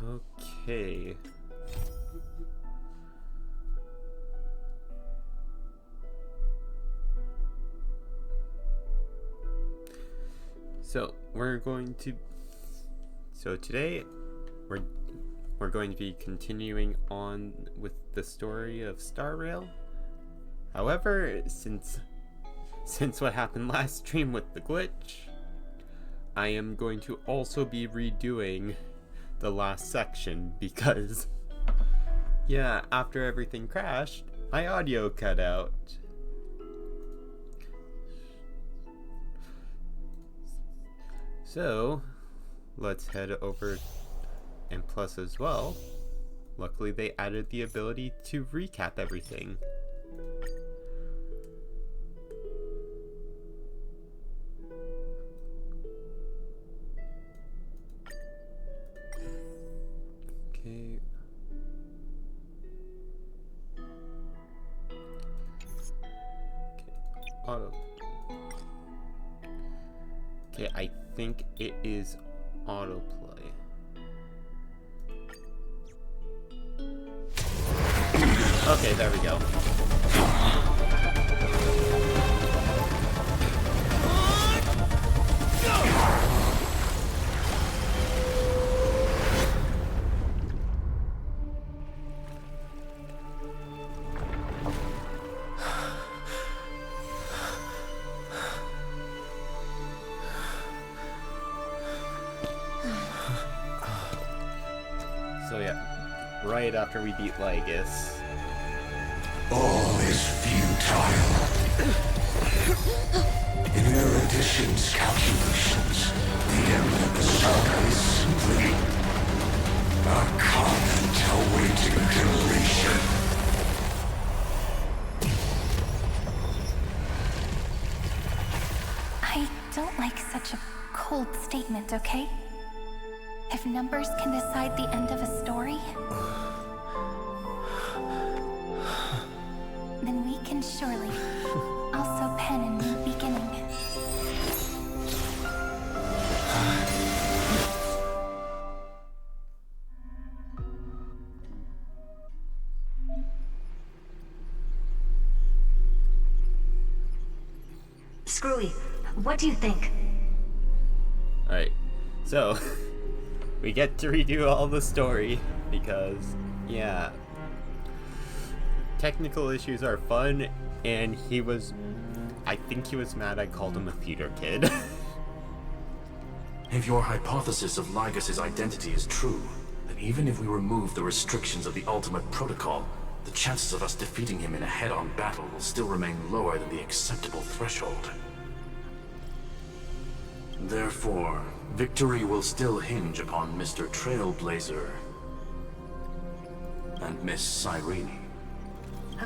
Okay. So today we're going to be continuing on with the story of Star Rail. However, since what happened last stream with the glitch, I am going to also be redoing the last section because, yeah, after everything crashed, my audio cut out. So, let's head over, and plus as well, luckily they added the ability to recap everything. Okay. Auto. Okay, I think it is autoplay. Okay, there we go. So yeah, right after we beat Lygus. All is futile. In erudition's calculations, the end of the saga is simply a comment awaiting deletion. I don't like such a cold statement, okay? If numbers can decide the end of a story, then we can surely also pen a new beginning. Screwy, what do you think? Alright, so we get to redo all the story because, yeah, technical issues are fun, and I think he was mad I called him a theater kid. If your hypothesis of Lygus' identity is true, then even if we remove the restrictions of the Ultimate Protocol, the chances of us defeating him in a head-on battle will still remain lower than the acceptable threshold. Therefore, victory will still hinge upon Mr. Trailblazer and Miss Cyrene.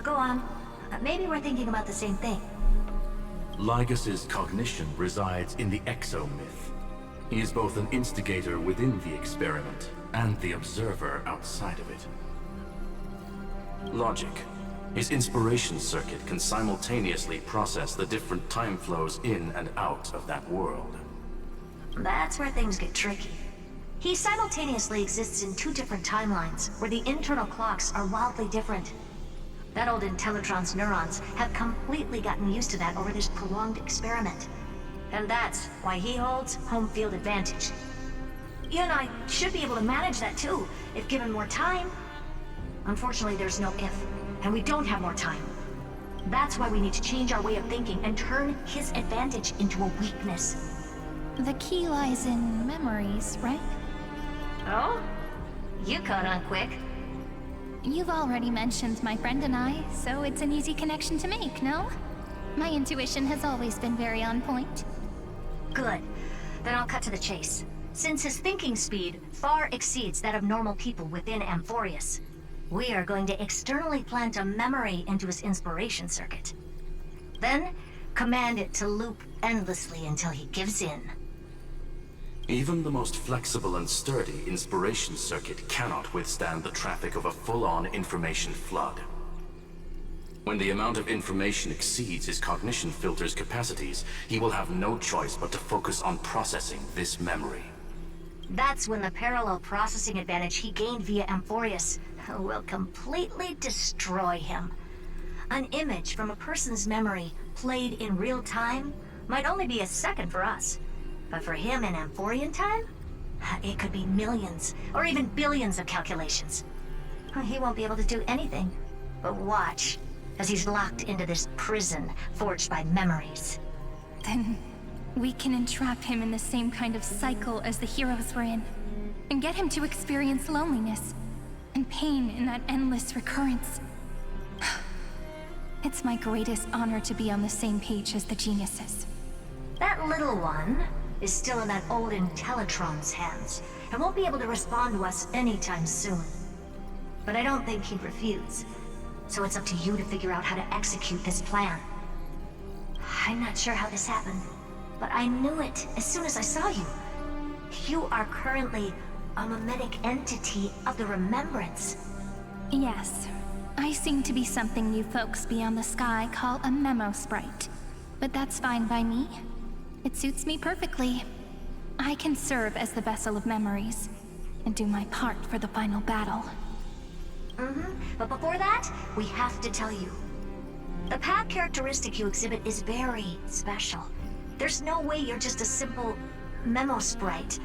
Go on. Maybe we're thinking about the same thing. Lygus' cognition resides in the exomyth. He is both an instigator within the experiment and the observer outside of it. Logic. His inspiration circuit can simultaneously process the different time flows in and out of that world. That's where things get tricky. He simultaneously exists in two different timelines, where the internal clocks are wildly different. That old Intellitron's neurons have completely gotten used to that over this prolonged experiment. And that's why he holds home field advantage. You and I should be able to manage that too, if given more time. Unfortunately, there's no if, and we don't have more time. That's why we need to change our way of thinking and turn his advantage into a weakness. The key lies in memories, right? Oh? You caught on quick. You've already mentioned my friend and I, so it's an easy connection to make, no? My intuition has always been very on point. Good. Then I'll cut to the chase. Since his thinking speed far exceeds that of normal people within Amphorius, we are going to externally plant a memory into his inspiration circuit. Then, command it to loop endlessly until he gives in. Even the most flexible and sturdy inspiration circuit cannot withstand the traffic of a full-on information flood. When the amount of information exceeds his cognition filter's capacities, he will have no choice but to focus on processing this memory. That's when the parallel processing advantage he gained via Amphorius will completely destroy him. An image from a person's memory played in real time might only be a second for us. But for him in Amphorian time, it could be millions or even billions of calculations. He won't be able to do anything but watch as he's locked into this prison forged by memories. Then we can entrap him in the same kind of cycle as the heroes were in, and get him to experience loneliness and pain in that endless recurrence. It's my greatest honor to be on the same page as the geniuses. That little one is still in that old Intellitron's hands, and won't be able to respond to us anytime soon. But I don't think he'd refuse, so it's up to you to figure out how to execute this plan. I'm not sure how this happened, but I knew it as soon as I saw you. You are currently a mimetic entity of the Remembrance. Yes, I seem to be something you folks beyond the sky call a memo sprite. But that's fine by me. It suits me perfectly. I can serve as the vessel of memories, and do my part for the final battle. But before that, we have to tell you. The path characteristic you exhibit is very special. There's no way you're just a simple memo sprite.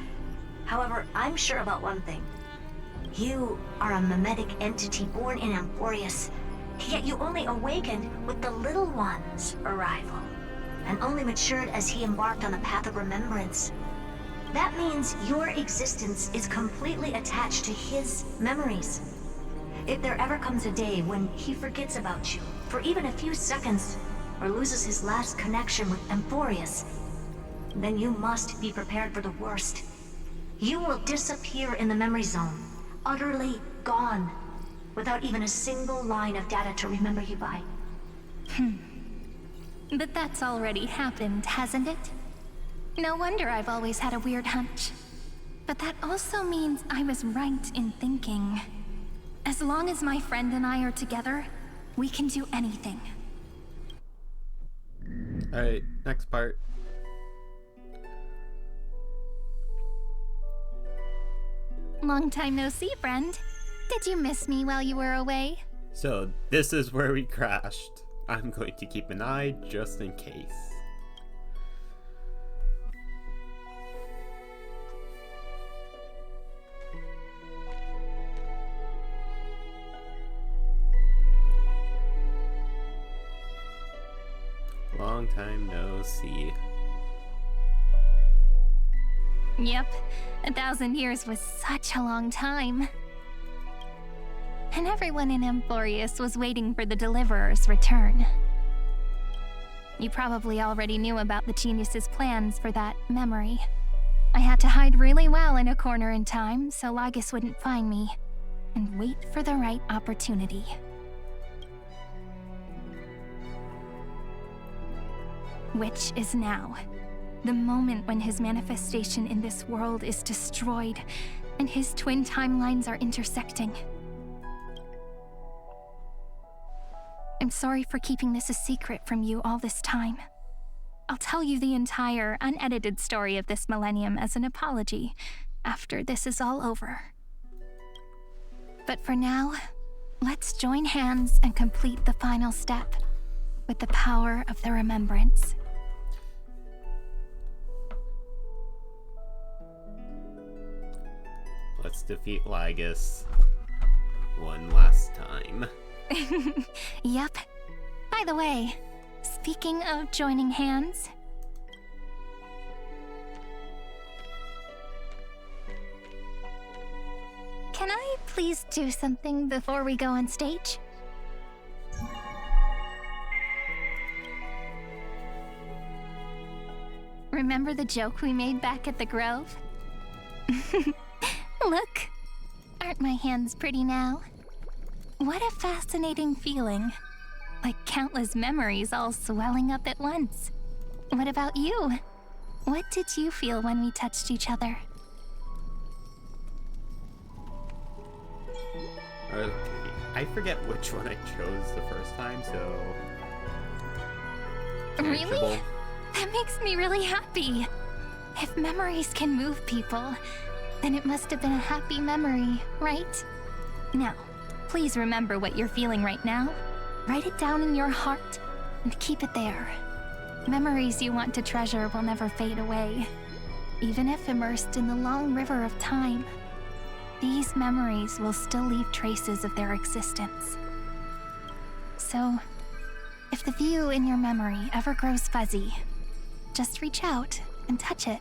However, I'm sure about one thing. You are a mimetic entity born in Amphorius, yet you only awakened with the Little One's arrival, and only matured as he embarked on the path of remembrance. That means your existence is completely attached to his memories. If there ever comes a day when he forgets about you for even a few seconds, or loses his last connection with Amphorius, then you must be prepared for the worst. You will disappear in the memory zone, utterly gone, without even a single line of data to remember you by. But that's already happened, hasn't it? No wonder I've always had a weird hunch. But that also means I was right in thinking. As long as my friend and I are together, we can do anything. Alright, next part. Long time no see, friend. Did you miss me while you were away? So, this is where we crashed. I'm going to keep an eye just in case. Long time no see. Yep, 1,000 years was such a long time. And everyone in Amphorius was waiting for the Deliverer's return. You probably already knew about the genius's plans for that memory. I had to hide really well in a corner in time so Lygus wouldn't find me, and wait for the right opportunity. Which is now. The moment when his manifestation in this world is destroyed, and his twin timelines are intersecting. I'm sorry for keeping this a secret from you all this time. I'll tell you the entire, unedited story of this millennium as an apology after this is all over. But for now, let's join hands and complete the final step with the power of the remembrance. Let's defeat Lygus one last time. Yep. By the way, speaking of joining hands... Can I please do something before we go on stage? Remember the joke we made back at the Grove? Look! Aren't my hands pretty now? What a fascinating feeling. Like countless memories all swelling up at once. What about you? What did you feel when we touched each other? Okay, I forget which one I chose the first time, so... Really? Tangible. That makes me really happy. If memories can move people, Then it must have been a happy memory, right? Now, please remember what you're feeling right now. Write it down in your heart and keep it there. Memories you want to treasure will never fade away. Even if immersed in the long river of time, these memories will still leave traces of their existence. So, if the view in your memory ever grows fuzzy, just reach out and touch it.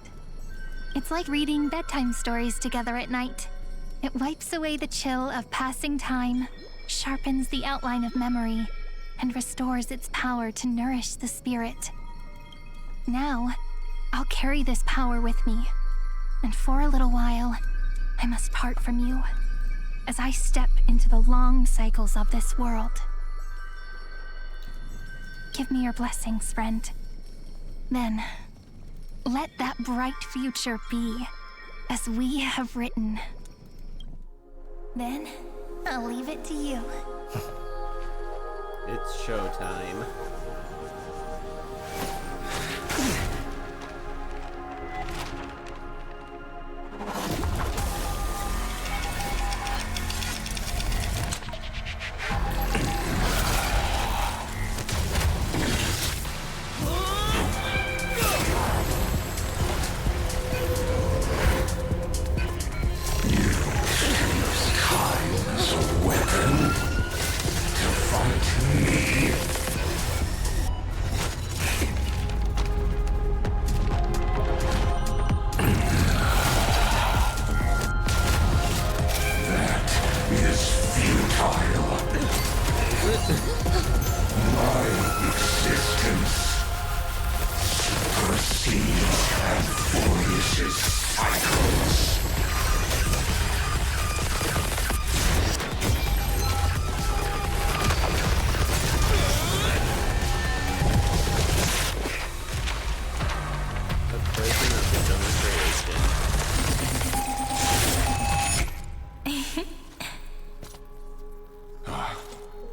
It's like reading bedtime stories together at night. It wipes away the chill of passing time, sharpens the outline of memory, and restores its power to nourish the spirit. Now, I'll carry this power with me, and for a little while, I must part from you, as I step into the long cycles of this world. Give me your blessings, friend. Then, let that bright future be, as we have written. Then, I'll leave it to you. It's showtime.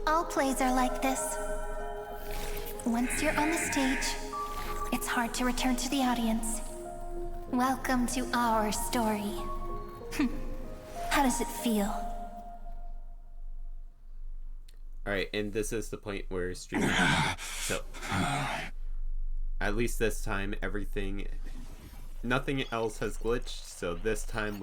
All plays are like this. Once you're on the stage, it's hard to return to the audience. Welcome to our story. How does it feel? Alright, and this is the point where streaming. So, at least this time, nothing else has glitched, so this time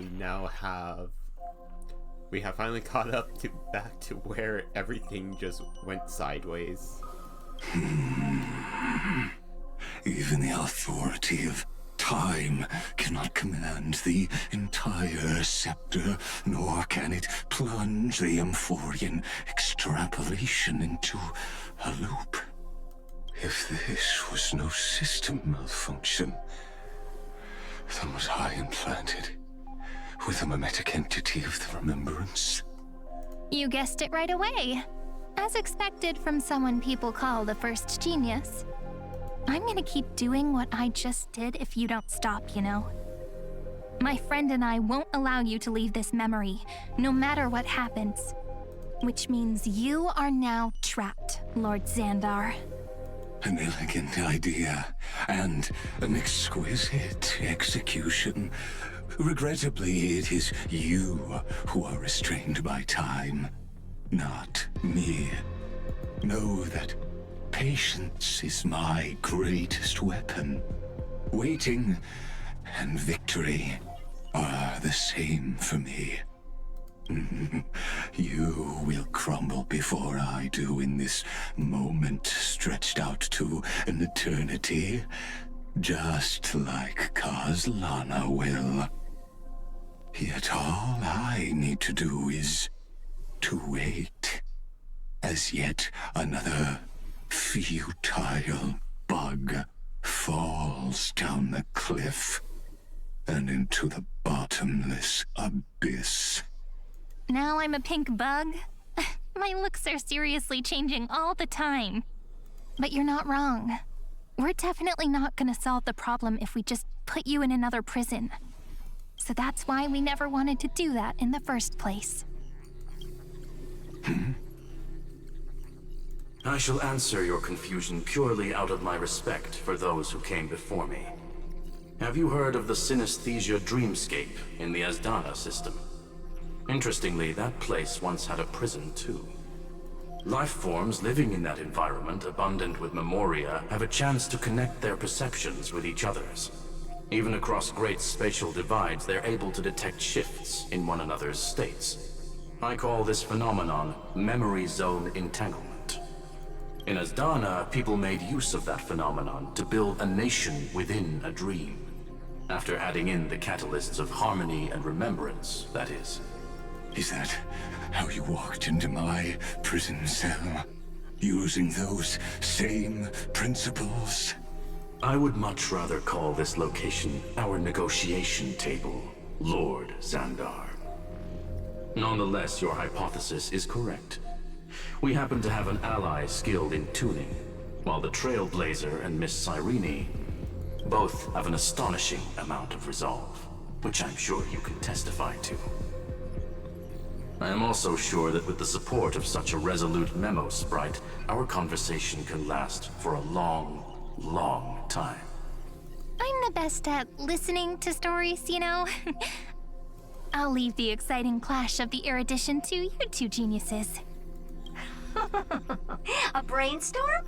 we have finally caught up back to where everything just went sideways. Even the authority of time cannot command the entire scepter, nor can it plunge the Amphorian extrapolation into a loop. If this was no system malfunction, then was I implanted with a mimetic entity of the remembrance? You guessed it right away. As expected from someone people call the first genius. I'm gonna keep doing what I just did if you don't stop, you know? My friend and I won't allow you to leave this memory, no matter what happens. Which means you are now trapped, Lord Xandar. An elegant idea, and an exquisite execution. Regrettably, it is you who are restrained by time, not me. Know that patience is my greatest weapon. Waiting and victory are the same for me. You will crumble before I do in this moment stretched out to an eternity, just like Kazlana will. Yet all I need to do is to wait, as yet another futile bug falls down the cliff and into the bottomless abyss. Now I'm a pink bug? My looks are seriously changing all the time. But you're not wrong. We're definitely not gonna solve the problem if we just put you in another prison. So that's why we never wanted to do that in the first place. I shall answer your confusion purely out of my respect for those who came before me. Have you heard of the synesthesia dreamscape in the Asdana system? Interestingly, that place once had a prison too. Life forms living in that environment, abundant with memoria, have a chance to connect their perceptions with each other's. Even across great spatial divides, they're able to detect shifts in one another's states. I call this phenomenon memory zone entanglement. In Asdana, people made use of that phenomenon to build a nation within a dream. After adding in the catalysts of harmony and remembrance, that is. Is that how you walked into my prison cell? Using those same principles? I would much rather call this location our negotiation table, Lord Xandar. Nonetheless, your hypothesis is correct. We happen to have an ally skilled in tuning, while the Trailblazer and Miss Cyrene both have an astonishing amount of resolve, which I'm sure you can testify to. I am also sure that with the support of such a resolute memo sprite, our conversation can last for a long, long time. I'm the best at listening to stories, you know? I'll leave the exciting clash of the erudition to you two geniuses. A brainstorm?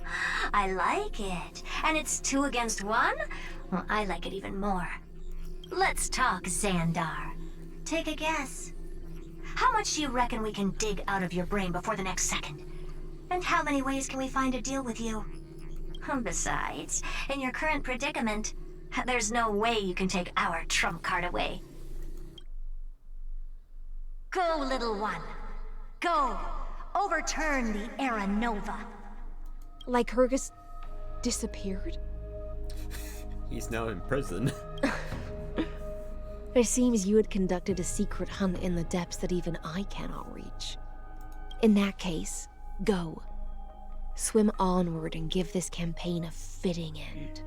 I like it. And it's 2 against 1? Well, I like it even more. Let's talk, Xandar. Take a guess. How much do you reckon we can dig out of your brain before the next second? And how many ways can we find to deal with you? Besides, in your current predicament, there's no way you can take our trump card away. Go, little one. Go. Overturn the Era Nova. Lygus disappeared? He's now in prison. It seems you had conducted a secret hunt in the depths that even I cannot reach. In that case, go. Swim onward and give this campaign a fitting end.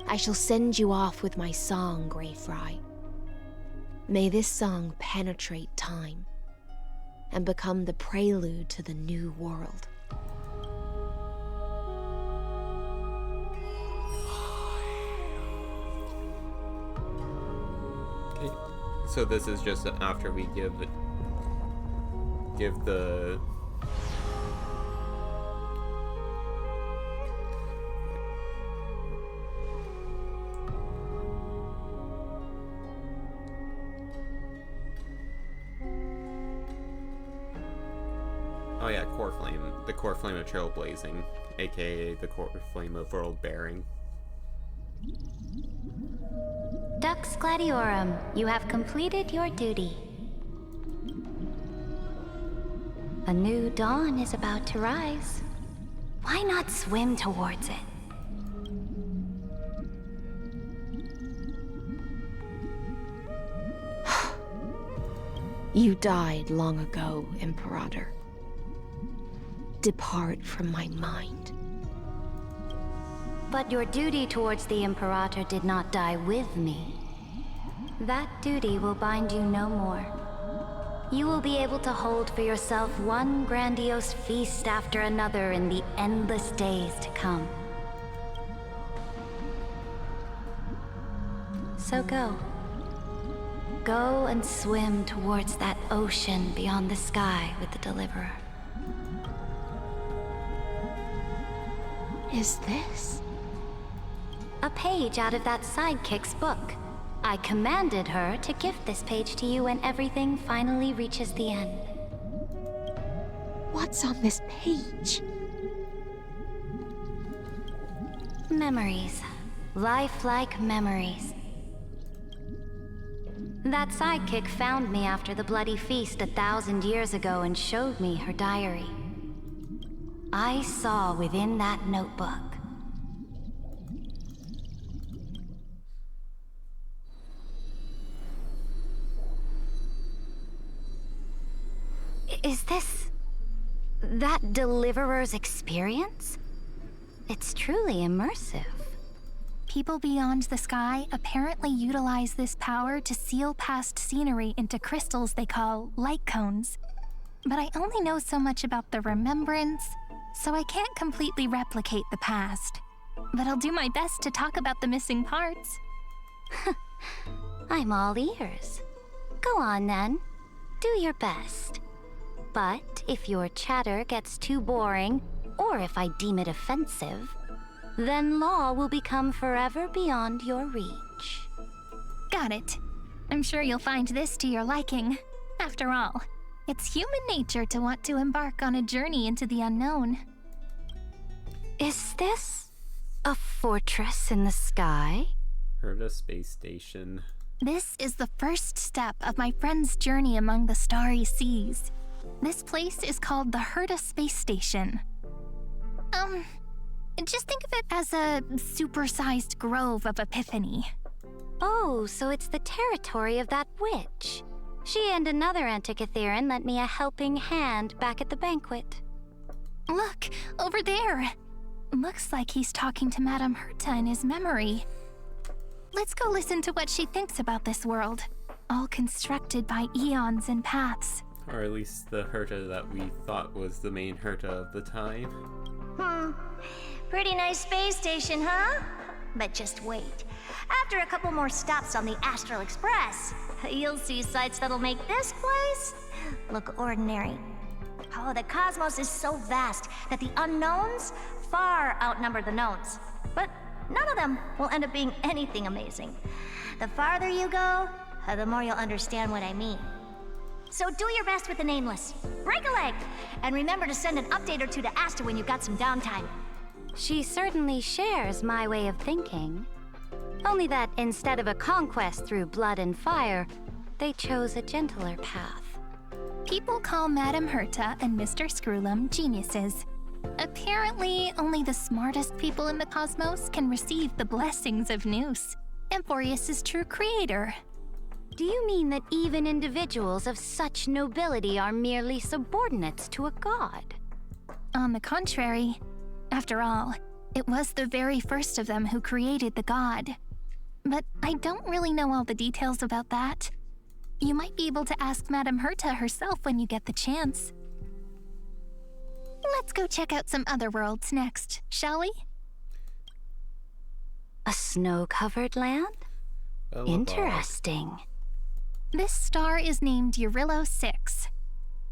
I shall send you off with my song, Greyfry. May this song penetrate time and become the prelude to the new world. Okay. So this is just after we give the oh yeah, core flame. The core flame of trailblazing, aka the core flame of world bearing. Dux Gladiorum, you have completed your duty. A new dawn is about to rise. Why not swim towards it? You died long ago, Imperator. Depart from my mind. But your duty towards the Imperator did not die with me. That duty will bind you no more. You will be able to hold for yourself one grandiose feast after another in the endless days to come. So go. Go and swim towards that ocean beyond the sky with the Deliverer. Is this? A page out of that sidekick's book. I commanded her to gift this page to you when everything finally reaches the end. What's on this page? Memories. Lifelike memories. That sidekick found me after the bloody feast 1,000 years ago and showed me her diary. I saw within that notebook Is this that Deliverer's experience? It's truly immersive. People beyond the sky apparently utilize this power to seal past scenery into crystals they call light cones. But I only know so much about the remembrance, so I can't completely replicate the past. But I'll do my best to talk about the missing parts. I'm all ears. Go on then. Do your best. But if your chatter gets too boring, or if I deem it offensive, then law will become forever beyond your reach. Got it. I'm sure you'll find this to your liking. After all, it's human nature to want to embark on a journey into the unknown. Is this a fortress in the sky? Heard a space station. This is the first step of my friend's journey among the starry seas. This place is called the Herta Space Station. Just think of it as a supersized grove of Epiphany. Oh, so it's the territory of that witch. She and another Antikytheran lent me a helping hand back at the banquet. Look, over there. Looks like he's talking to Madame Herta in his memory. Let's go listen to what she thinks about this world, all constructed by eons and paths. Or at least the Herta that we thought was the main Herta of the time. Pretty nice space station, huh? But just wait. After a couple more stops on the Astral Express, you'll see sights that'll make this place look ordinary. Oh, the cosmos is so vast that the unknowns far outnumber the knowns. But none of them will end up being anything amazing. The farther you go, the more you'll understand what I mean. So do your best with the nameless. Break a leg! And remember to send an update or two to Asta when you've got some downtime. She certainly shares my way of thinking. Only that instead of a conquest through blood and fire, they chose a gentler path. People call Madame Herta and Mr. Screwlum geniuses. Apparently, only the smartest people in the cosmos can receive the blessings of Nous, Amphorius' true creator. Do you mean that even individuals of such nobility are merely subordinates to a god? On the contrary, after all, it was the very first of them who created the god. But I don't really know all the details about that. You might be able to ask Madame Herta herself when you get the chance. Let's go check out some other worlds next, shall we? A snow-covered land? Interesting. This star is named Eurillo 6.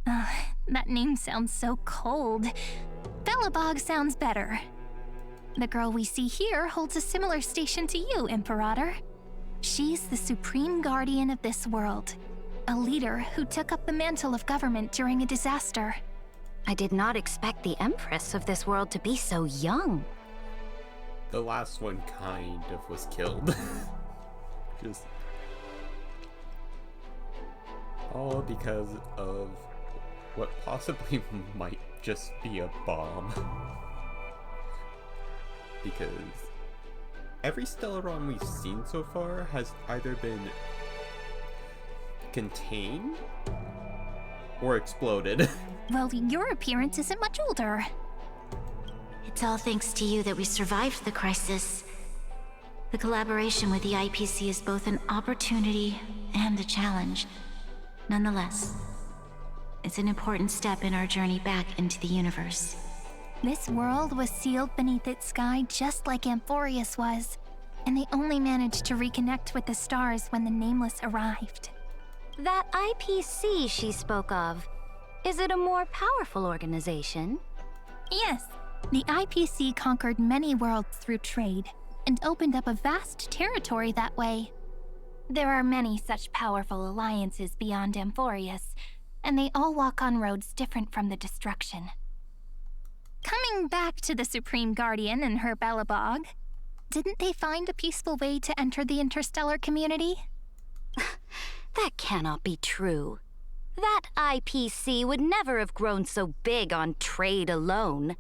That name sounds so cold. Belobog sounds better. The girl we see here holds a similar station to you, Imperator. She's the supreme guardian of this world, a leader who took up the mantle of government during a disaster. I did not expect the Empress of this world to be so young. The last one kind of was killed. Just all because of what possibly might just be a bomb. Because every Stellaron we've seen so far has either been contained or exploded. Well, your appearance isn't much older. It's all thanks to you that we survived the crisis. The collaboration with the IPC is both an opportunity and a challenge. Nonetheless, it's an important step in our journey back into the universe. This world was sealed beneath its sky just like Amphorius was, and they only managed to reconnect with the stars when the Nameless arrived. That IPC she spoke of, is it a more powerful organization? Yes, the IPC conquered many worlds through trade, and opened up a vast territory that way. There are many such powerful alliances beyond Amphorius, and they all walk on roads different from the destruction. Coming back to the Supreme Guardian and her Belobog, didn't they find a peaceful way to enter the interstellar community? That cannot be true. That IPC would never have grown so big on trade alone.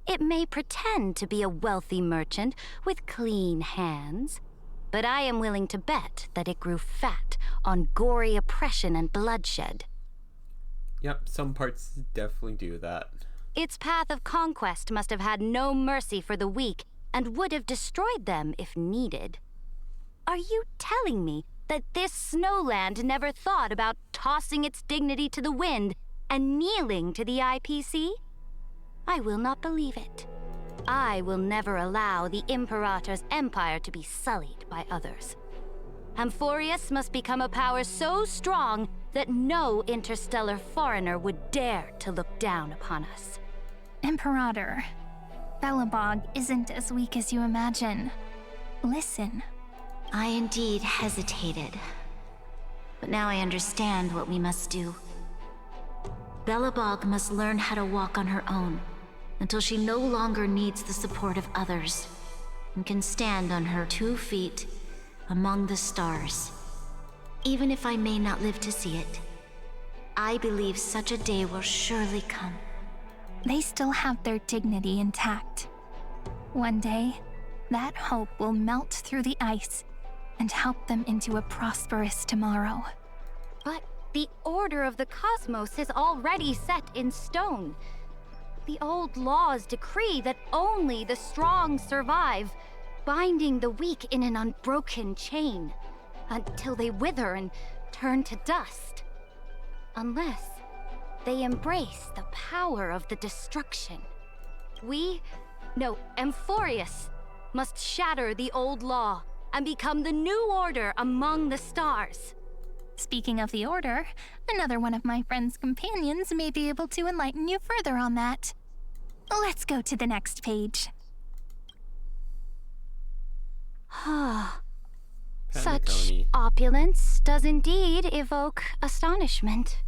It may pretend to be a wealthy merchant with clean hands, but I am willing to bet that it grew fat on gory oppression and bloodshed. Yep, some parts definitely do that. Its path of conquest must have had no mercy for the weak and would have destroyed them if needed. Are you telling me that this snowland never thought about tossing its dignity to the wind and kneeling to the IPC? I will not believe it. I will never allow the Imperator's empire to be sullied by others. Amphorius must become a power so strong that no interstellar foreigner would dare to look down upon us. Imperator, Belobog isn't as weak as you imagine. Listen. I indeed hesitated. But now I understand what we must do. Belobog must learn how to walk on her own until she no longer needs the support of others and can stand on her 2 feet among the stars. Even if I may not live to see it, I believe such a day will surely come. They still have their dignity intact. One day, that hope will melt through the ice and help them into a prosperous tomorrow. But the order of the cosmos is already set in stone. The old laws decree that only the strong survive, binding the weak in an unbroken chain, until they wither and turn to dust. Unless they embrace the power of the destruction. Amphorius must shatter the old law and become the new order among the stars. Speaking of the Order, another one of my friend's companions may be able to enlighten you further on that. Let's go to the next page. Such Penacony. opulence does indeed evoke astonishment.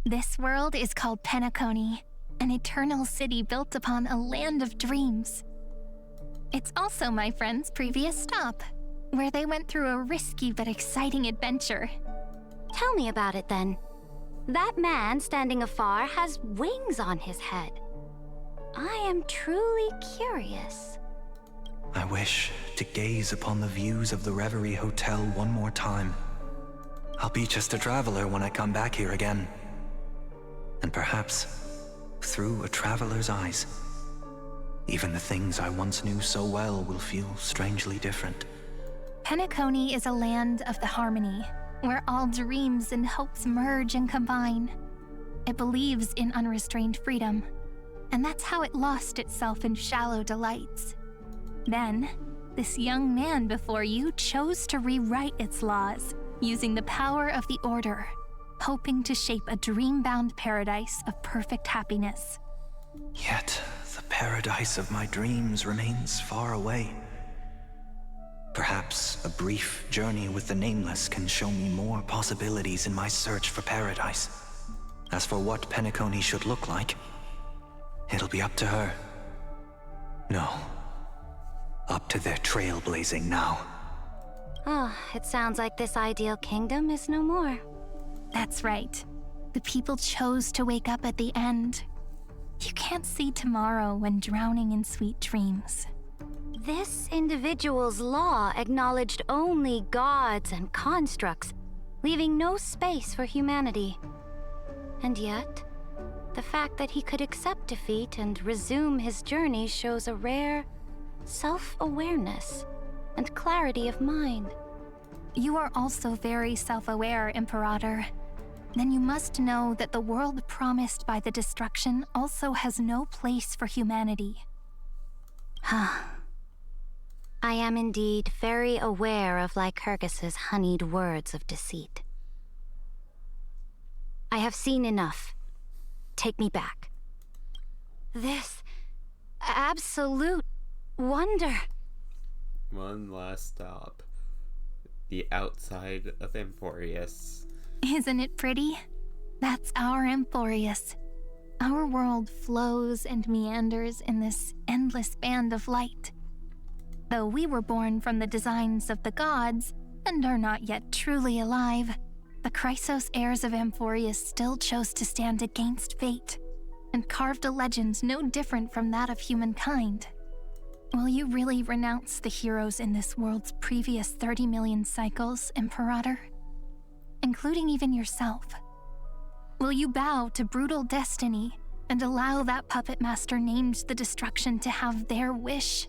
This world is called Penacony, an eternal city built upon a land of dreams. It's also my friend's previous stop, where they went through a risky but exciting adventure. Tell me about it then. That man standing afar has wings on his head. I am truly curious. I wish to gaze upon the views of the Reverie Hotel one more time. I'll be just a traveler when I come back here again. And perhaps, through a traveler's eyes, even the things I once knew so well will feel strangely different. Penacony is a land of the harmony, where all dreams and hopes merge and combine. It believes in unrestrained freedom, and that's how it lost itself in shallow delights. Then, this young man before you chose to rewrite its laws, using the power of the Order, hoping to shape a dream-bound paradise of perfect happiness. Yet, the paradise of my dreams remains far away. Perhaps a brief journey with the Nameless can show me more possibilities in my search for paradise. As for what Penacony should look like, it'll be up to her. No. Up to their trailblazing now. It sounds like this ideal kingdom is no more. That's right. The people chose to wake up at the end. You can't see tomorrow when drowning in sweet dreams. This individual's law acknowledged only gods and constructs, leaving no space for humanity. And yet, the fact that he could accept defeat and resume his journey shows a rare self-awareness and clarity of mind. You are also very self-aware, Imperator. Then you must know that the world promised by the destruction also has no place for humanity. I am indeed very aware of Lycurgus's honeyed words of deceit. I have seen enough. Take me back. This absolute wonder. One last stop. The outside of Amphorius. Isn't it pretty? That's our Amphorius. Our world flows and meanders in this endless band of light. Though we were born from the designs of the gods and are not yet truly alive, the Chrysos heirs of Amphorius still chose to stand against fate and carved a legend no different from that of humankind. Will you really renounce the heroes in this world's previous 30 million cycles, Imperator? Including even yourself. Will you bow to brutal destiny and allow that puppet master named the destruction to have their wish?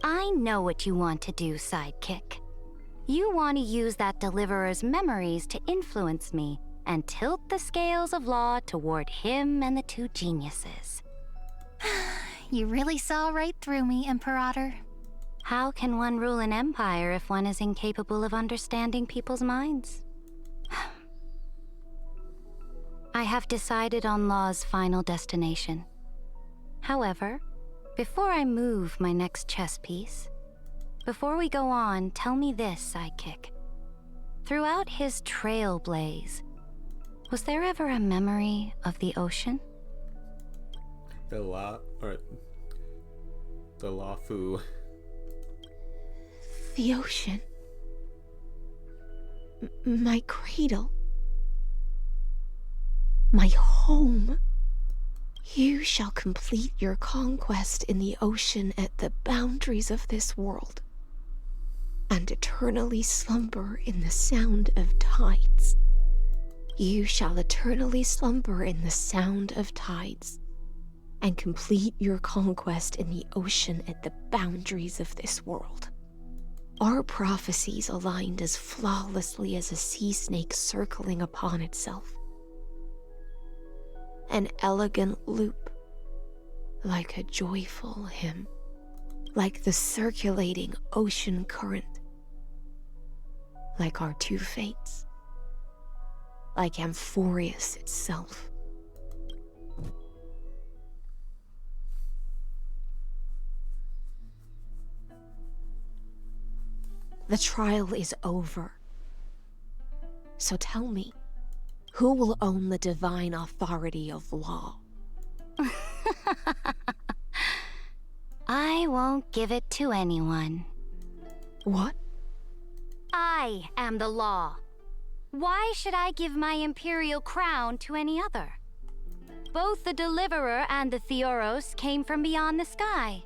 I know what you want to do, sidekick. You want to use that deliverer's memories to influence me and tilt the scales of law toward him and the two geniuses. You really saw right through me, Imperator. How can one rule an empire if one is incapable of understanding people's minds? I have decided on Law's final destination. However, before I move my next chess piece, before we go on, tell me this, sidekick. Throughout his trailblaze, was there ever a memory of the ocean? The Lafu. The ocean. My cradle. My home. You shall complete your conquest in the ocean at the boundaries of this world, and eternally slumber in the sound of tides. You shall eternally slumber in the sound of tides, and complete your conquest in the ocean at the boundaries of this world. Our prophecies aligned as flawlessly as a sea snake circling upon itself. An elegant loop, like a joyful hymn, like the circulating ocean current, like our two fates, like Amphorius itself. The trial is over. So tell me, who will own the divine authority of law? I won't give it to anyone. What? I am the law. Why should I give my imperial crown to any other? Both the Deliverer and the Theoros came from beyond the sky.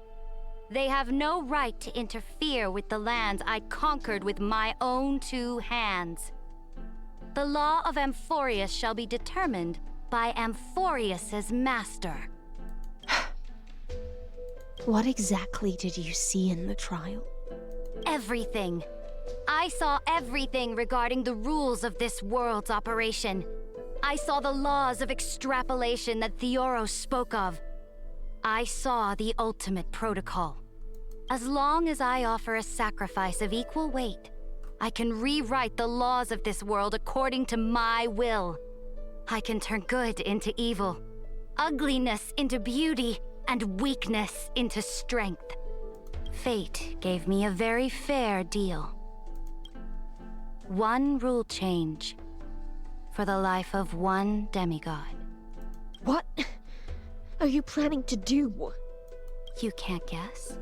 They have no right to interfere with the lands I conquered with my own two hands. The law of Amphorius shall be determined by Amphorius's master. What exactly did you see in the trial? Everything. I saw everything regarding the rules of this world's operation. I saw the laws of extrapolation that Theoros spoke of. I saw the ultimate protocol. As long as I offer a sacrifice of equal weight, I can rewrite the laws of this world according to my will. I can turn good into evil, ugliness into beauty, and weakness into strength. Fate gave me a very fair deal. One rule change for the life of one demigod. What are you planning to do? You can't guess?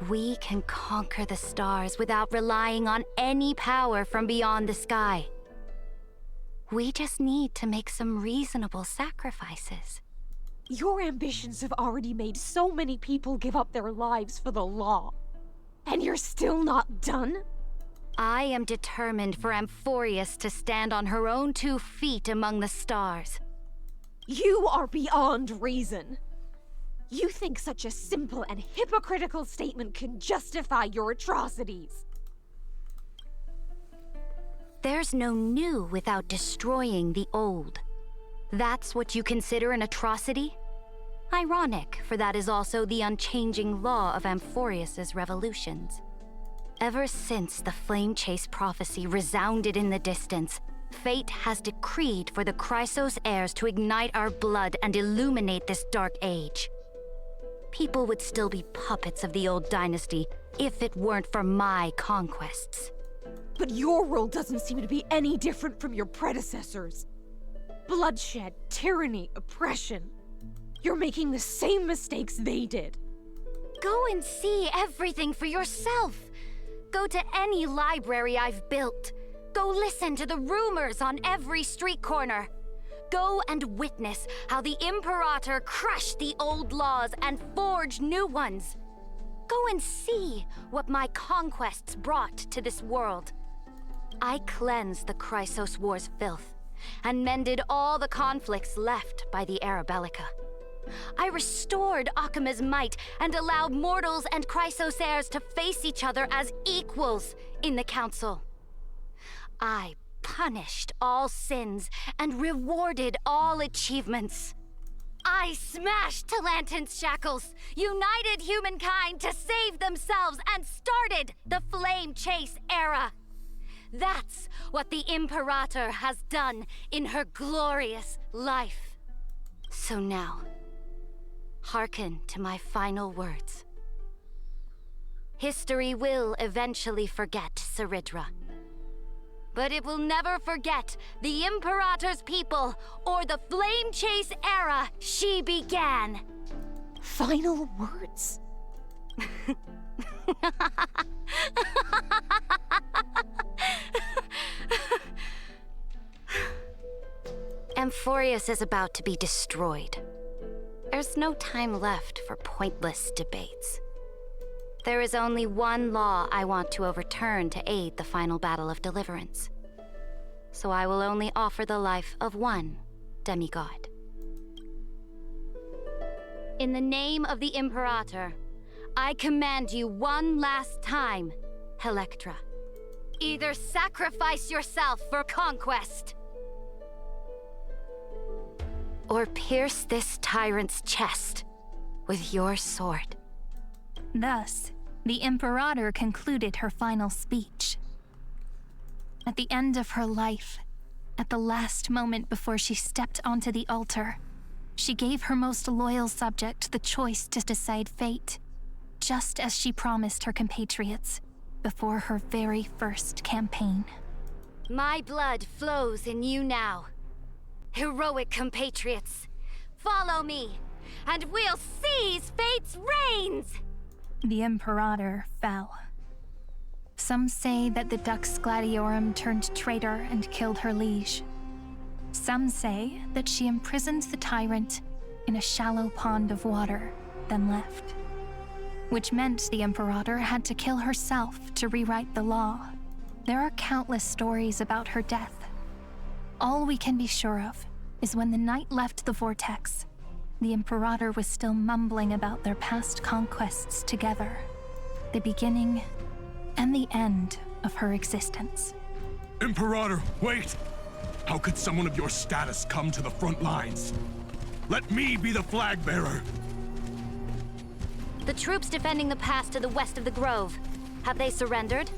We can conquer the stars without relying on any power from beyond the sky. We just need to make some reasonable sacrifices. Your ambitions have already made so many people give up their lives for the law. And you're still not done? I am determined for Amphorius to stand on her own 2 feet among the stars. You are beyond reason. You think such a simple and hypocritical statement can justify your atrocities. There's no new without destroying the old. That's what you consider an atrocity? Ironic, for that is also the unchanging law of Amphorius's revolutions. Ever since the Flame Chase prophecy resounded in the distance, fate has decreed for the Chrysos heirs to ignite our blood and illuminate this dark age. People would still be puppets of the old dynasty if it weren't for my conquests. But your world doesn't seem to be any different from your predecessors. Bloodshed, tyranny, oppression. You're making the same mistakes they did. Go and see everything for yourself. Go to any library I've built. Go listen to the rumors on every street corner. Go and witness how the Imperator crushed the old laws and forged new ones. Go and see what my conquests brought to this world. I cleansed the Chrysos War's filth and mended all the conflicts left by the Arabellica. I restored Akima's might and allowed mortals and Chrysos heirs to face each other as equals in the Council. I punished all sins and rewarded all achievements. I smashed Talantin's shackles, united humankind to save themselves, and started the Flame Chase era. That's what the Imperator has done in her glorious life. So now, hearken to my final words. History will eventually forget Ceridra. But it will never forget the Imperator's people or the Flame Chase era she began. Final words? Amphorius is about to be destroyed. There's no time left for pointless debates. There is only one law I want to overturn to aid the final battle of deliverance. So I will only offer the life of one demigod. In the name of the Imperator, I command you one last time, Electra. Either sacrifice yourself for conquest, or pierce this tyrant's chest with your sword. Thus, the Imperator concluded her final speech. At the end of her life, at the last moment before she stepped onto the altar, she gave her most loyal subject the choice to decide fate, just as she promised her compatriots before her very first campaign. My blood flows in you now. Heroic compatriots, follow me, and we'll seize fate's reins! The Imperator fell. Some say that the Dux Gladiorum turned traitor and killed her liege. Some say that she imprisoned the tyrant in a shallow pond of water, then left. Which meant the Imperator had to kill herself to rewrite the law. There are countless stories about her death. All we can be sure of is when the knight left the vortex, the Imperator was still mumbling about their past conquests together, the beginning and the end of her existence. Imperator, wait! How could someone of your status come to the front lines? Let me be the flag bearer! The troops defending the pass to the west of the grove, have they surrendered?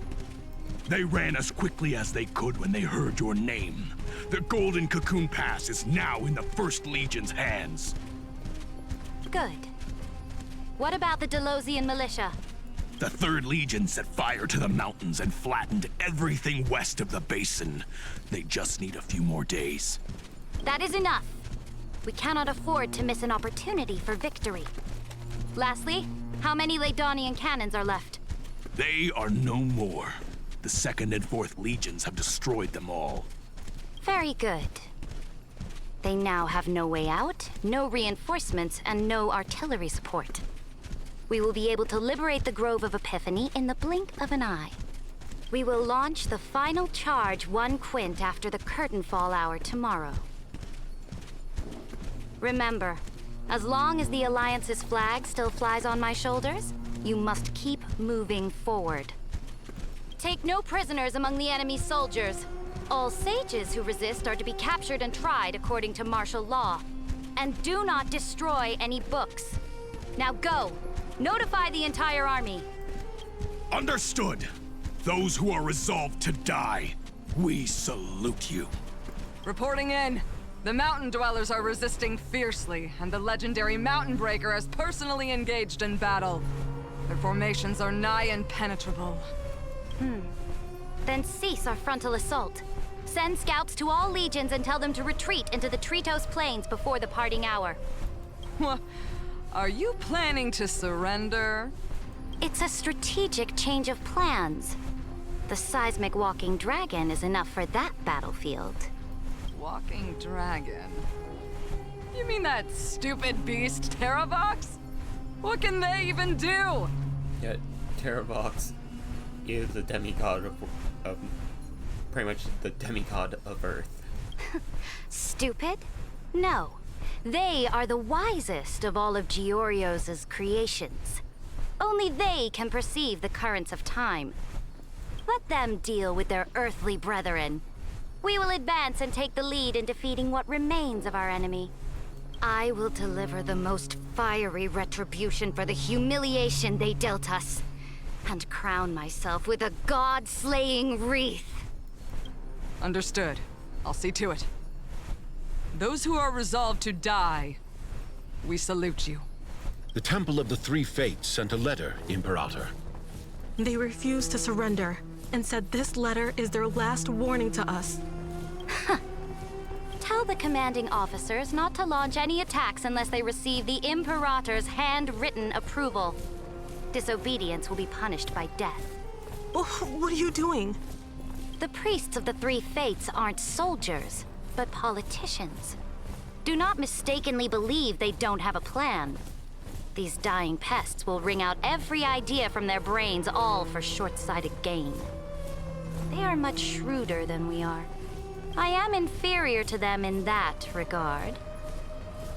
They ran as quickly as they could when they heard your name. The Golden Cocoon Pass is now in the First Legion's hands. Good. What about the Delosian militia? The Third Legion set fire to the mountains and flattened everything west of the basin. They just need a few more days. That is enough. We cannot afford to miss an opportunity for victory. Lastly, how many Ladonian cannons are left? They are no more. The Second and Fourth Legions have destroyed them all. Very good. They now have no way out, no reinforcements, and no artillery support. We will be able to liberate the Grove of Epiphany in the blink of an eye. We will launch the final charge 1 quint after the curtain fall hour tomorrow. Remember, as long as the Alliance's flag still flies on my shoulders, you must keep moving forward. Take no prisoners among the enemy's soldiers. All sages who resist are to be captured and tried according to martial law. And do not destroy any books. Now go! Notify the entire army. Understood. Those who are resolved to die, we salute you. Reporting in. The mountain dwellers are resisting fiercely, and the legendary Mountain Breaker has personally engaged in battle. Their formations are nigh impenetrable. Then cease our frontal assault. Send scouts to all legions and tell them to retreat into the Tritos Plains before the parting hour. What? Are you planning to surrender? It's a strategic change of plans. The seismic walking dragon is enough for that battlefield. Walking dragon? You mean that stupid beast, Terravox? What can they even do? Yet, Terravox is a demigod of pretty much the demigod of Earth. Stupid? No. They are the wisest of all of Georios' creations. Only they can perceive the currents of time. Let them deal with their earthly brethren. We will advance and take the lead in defeating what remains of our enemy. I will deliver the most fiery retribution for the humiliation they dealt us, and crown myself with a god-slaying wreath. Understood. I'll see to it. Those who are resolved to die, we salute you. The Temple of the Three Fates sent a letter, Imperator. They refused to surrender and said this letter is their last warning to us. Tell the commanding officers not to launch any attacks unless they receive the Imperator's handwritten approval. Disobedience will be punished by death. What are you doing? The priests of the Three Fates aren't soldiers, but politicians. Do not mistakenly believe they don't have a plan. These dying pests will wring out every idea from their brains, all for short-sighted gain. They are much shrewder than we are. I am inferior to them in that regard.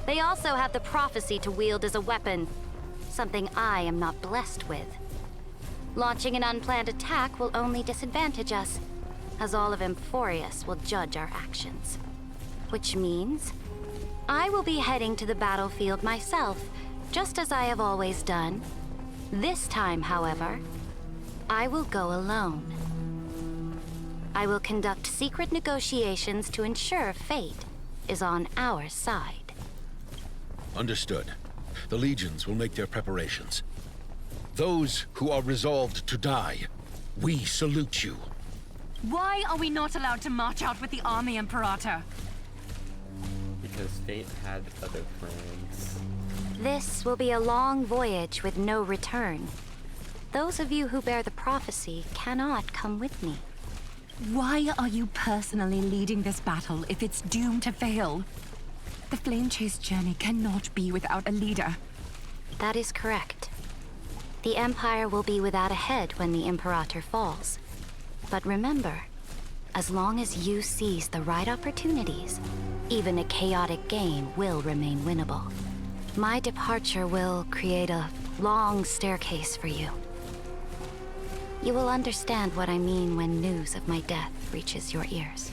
They also have the prophecy to wield as a weapon, something I am not blessed with. Launching an unplanned attack will only disadvantage us, as all of Emphorius will judge our actions. Which means I will be heading to the battlefield myself, just as I have always done. This time, however, I will go alone. I will conduct secret negotiations to ensure fate is on our side. Understood. The legions will make their preparations. Those who are resolved to die, we salute you. Why are we not allowed to march out with the army, Imperator? Because fate had other plans. This will be a long voyage with no return. Those of you who bear the prophecy cannot come with me. Why are you personally leading this battle if it's doomed to fail? The Flame Chase journey cannot be without a leader. That is correct. The Empire will be without a head when the Imperator falls. But remember, as long as you seize the right opportunities, even a chaotic game will remain winnable. My departure will create a long staircase for you. You will understand what I mean when news of my death reaches your ears.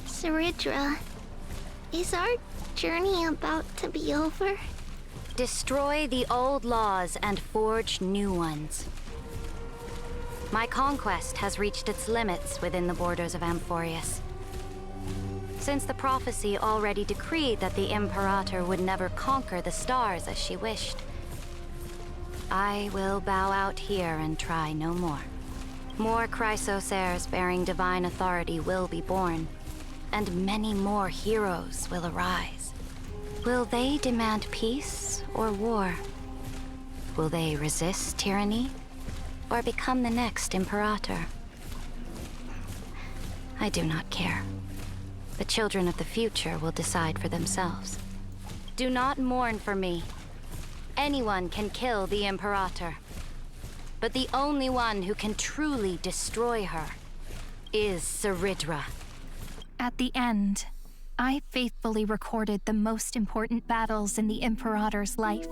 Saridra, is our journey about to be over? Destroy the old laws and forge new ones. My conquest has reached its limits within the borders of Amphorius. Since the prophecy already decreed that the Imperator would never conquer the stars as she wished, I will bow out here and try no more. More Chrysos heirs bearing divine authority will be born, and many more heroes will arise. Will they demand peace or war? Will they resist tyranny or become the next Imperator? I do not care. The children of the future will decide for themselves. Do not mourn for me. Anyone can kill the Imperator, but the only one who can truly destroy her is Saridra. At the end, I faithfully recorded the most important battles in the Imperator's life.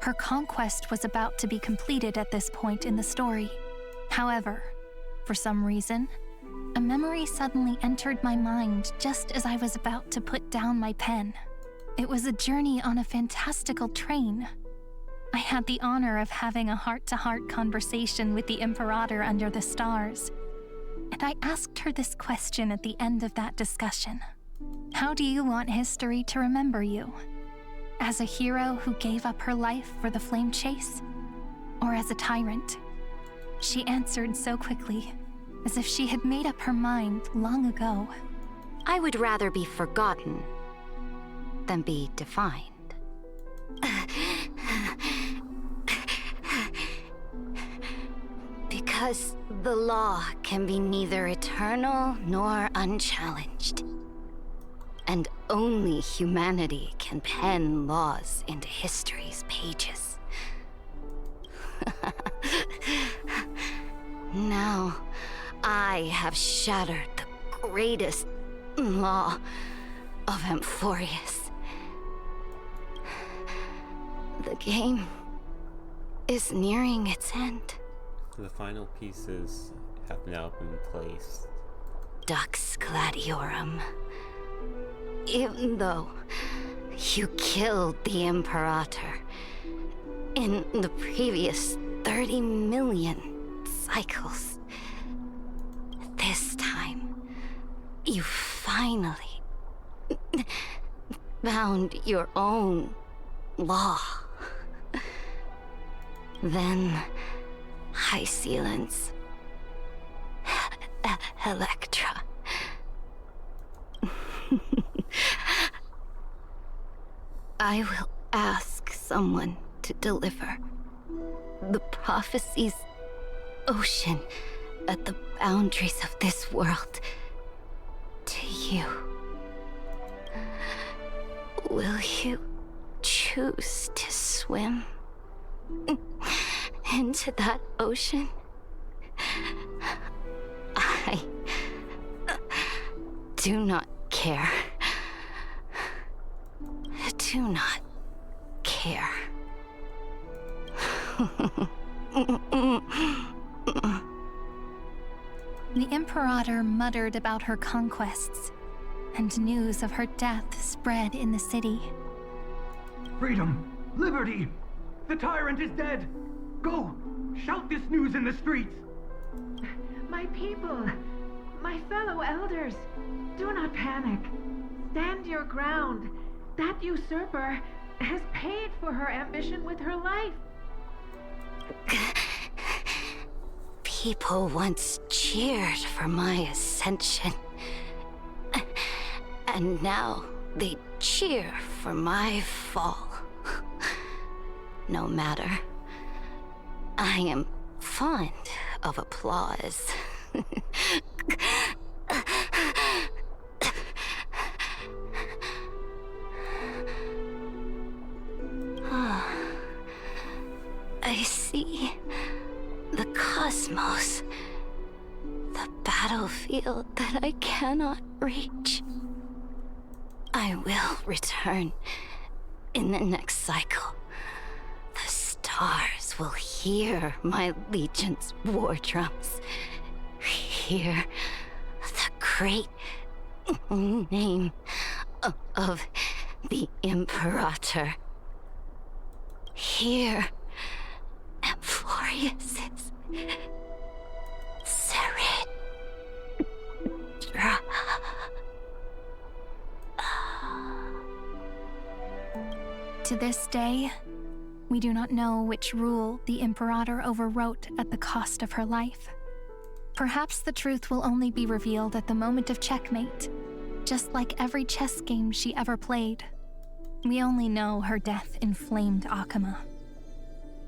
Her conquest was about to be completed at this point in the story. However, for some reason, a memory suddenly entered my mind just as I was about to put down my pen. It was a journey on a fantastical train. I had the honor of having a heart-to-heart conversation with the Imperator under the stars, and I asked her this question at the end of that discussion. How do you want history to remember you? As a hero who gave up her life for the Flame Chase? Or as a tyrant? She answered so quickly, as if she had made up her mind long ago. I would rather be forgotten than be defined. Because the law can be neither eternal nor unchallenged. And only humanity can pen laws into history's pages. Now, I have shattered the greatest law of Amphorius. The game is nearing its end. The final pieces have now been placed. Dux Gladiorum. Even though You killed the Imperator in the previous 30 million cycles. This time, you finally found your own law. Then, High Sealants, Electra. I will ask someone to deliver the prophecy's ocean at the boundaries of this world to you. Will you choose to swim into that ocean? I do not care. Do not care. The Imperator muttered about her conquests, and news of her death spread in the city. Freedom! Liberty! The tyrant is dead! Go! Shout this news in the streets! My people, my fellow elders, do not panic. Stand your ground. That usurper has paid for her ambition with her life. People once cheered for my ascension. And now they cheer for my fall. No matter. I am fond of applause. I see the cosmos, the battlefield that I cannot reach. I will return in the next cycle. The stars will hear my legion's war drums. Hear the great name of the Imperator. Hear Amphorius's Serid. To this day, we do not know which rule the Imperator overwrote at the cost of her life. Perhaps the truth will only be revealed at the moment of checkmate, just like every chess game she ever played. We only know her death inflamed Akama.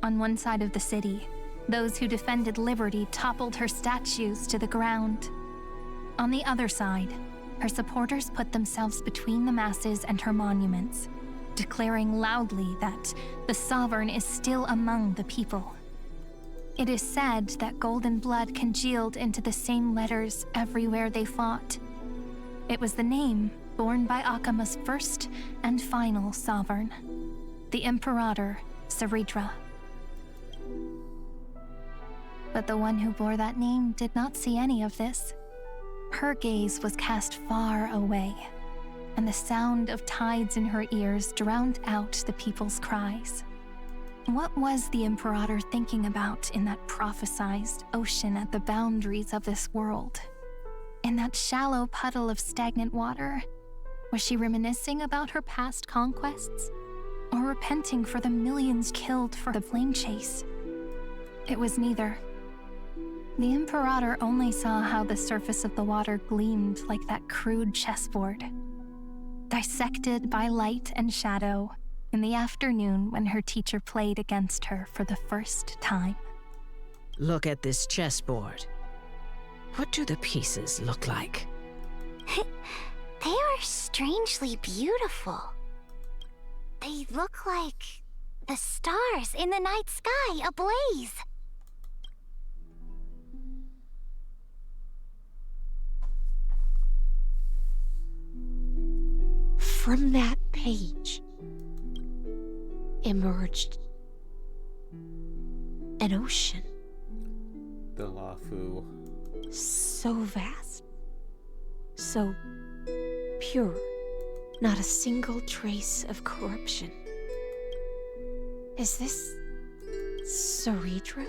On one side of the city, those who defended liberty toppled her statues to the ground. On the other side, her supporters put themselves between the masses and her monuments, declaring loudly that the Sovereign is still among the people. It is said that golden blood congealed into the same letters everywhere they fought. It was the name borne by Akama's first and final sovereign, the Imperator Saridra. But the one who bore that name did not see any of this. Her gaze was cast far away, and the sound of tides in her ears drowned out the people's cries. What was the Imperator thinking about in that prophesized ocean at the boundaries of this world? In that shallow puddle of stagnant water? Was she reminiscing about her past conquests? Or repenting for the millions killed for the flame chase? It was neither. The Imperator only saw how the surface of the water gleamed like that crude chessboard, dissected by light and shadow in the afternoon when her teacher played against her for the first time. Look at this chessboard. What do the pieces look like? They are strangely beautiful. They look like the stars in the night sky ablaze. From that page emerged an ocean. The Lafu. So vast, so pure, Not a single trace of corruption. Is this Ceredra?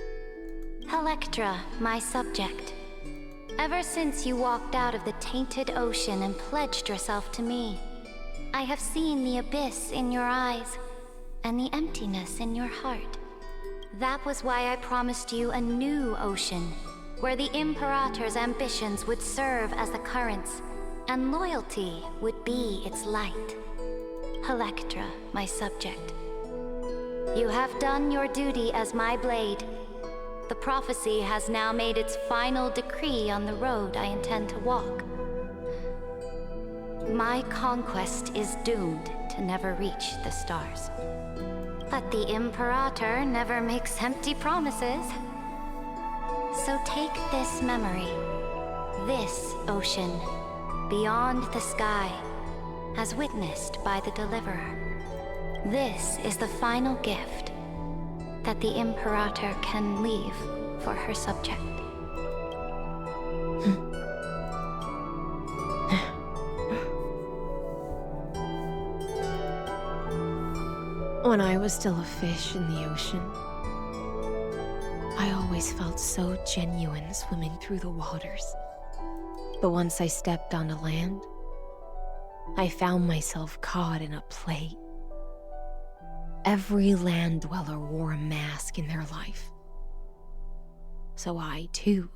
Electra, my subject. Ever since you walked out of the tainted ocean and pledged yourself to me, I have seen the abyss in your eyes and the emptiness in your heart. That was why I promised you a new ocean, where the Imperator's ambitions would serve as the currents, and loyalty would be its light. Electra, my subject. You have done your duty as my blade. The prophecy has now made its final decree on the road I intend to walk. My conquest is doomed to never reach the stars. But the Imperator never makes empty promises. So take this memory, this ocean, beyond the sky, as witnessed by the Deliverer. This is the final gift that the Imperator can leave for her subject. When I was still a fish in the ocean, I always felt so genuine swimming through the waters. But once I stepped onto land, I found myself caught in a play. Every land dweller wore a mask in their life. So I, too,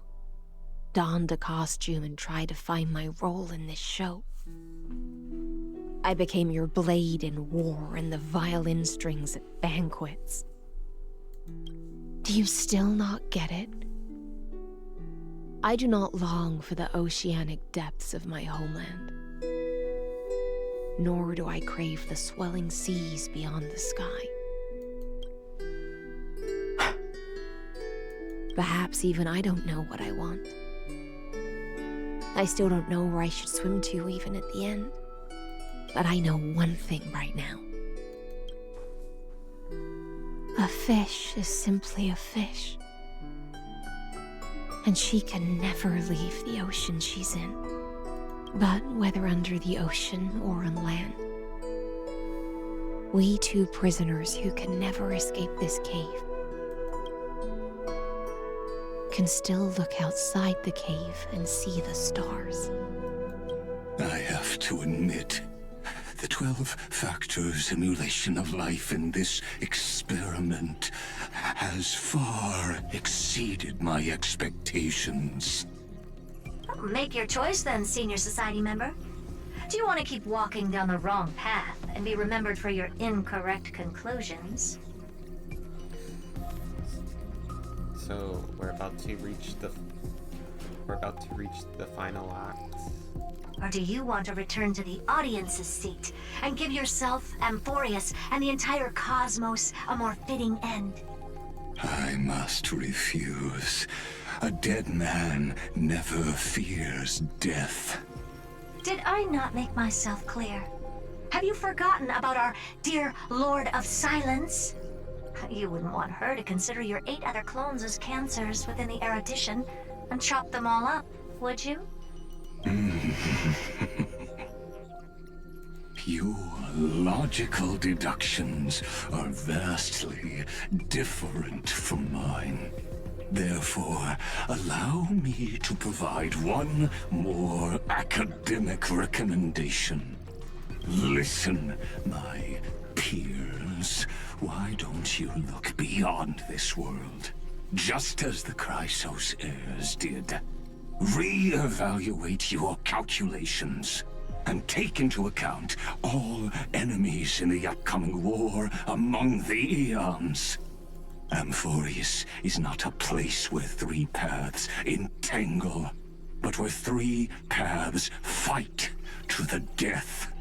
donned a costume and tried to find my role in this show. I became your blade in war and the violin strings at banquets. Do you still not get it? I do not long for the oceanic depths of my homeland. Nor do I crave the swelling seas beyond the sky. Perhaps even I don't know what I want. I still don't know where I should swim to even at the end. But I know one thing right now. A fish is simply a fish. And she can never leave the ocean she's in. But whether under the ocean or on land, we two prisoners who can never escape this cave can still look outside the cave and see the stars. I have to admit, the 12-factor simulation of life in this experiment has far exceeded my expectations. Make your choice then, Senior Society member. Do you want to keep walking down the wrong path and be remembered for your incorrect conclusions? So we're about to reach the final act. Or do you want to return to the audience's seat and give yourself, Amphorius, and the entire cosmos a more fitting end? I must refuse. A dead man never fears death. Did I not make myself clear? Have you forgotten about our dear Lord of Silence? You wouldn't want her to consider your 8 other clones as cancers within the erudition and chop them all up, would you? Your logical deductions are vastly different from mine. Therefore, allow me to provide one more academic recommendation. Listen, my peers. Why don't you look beyond this world, just as the Chrysos heirs did? Re-evaluate your calculations and take into account all enemies in the upcoming war among the Eons. Amphorius is not a place where 3 paths entangle, but where 3 paths fight to the death.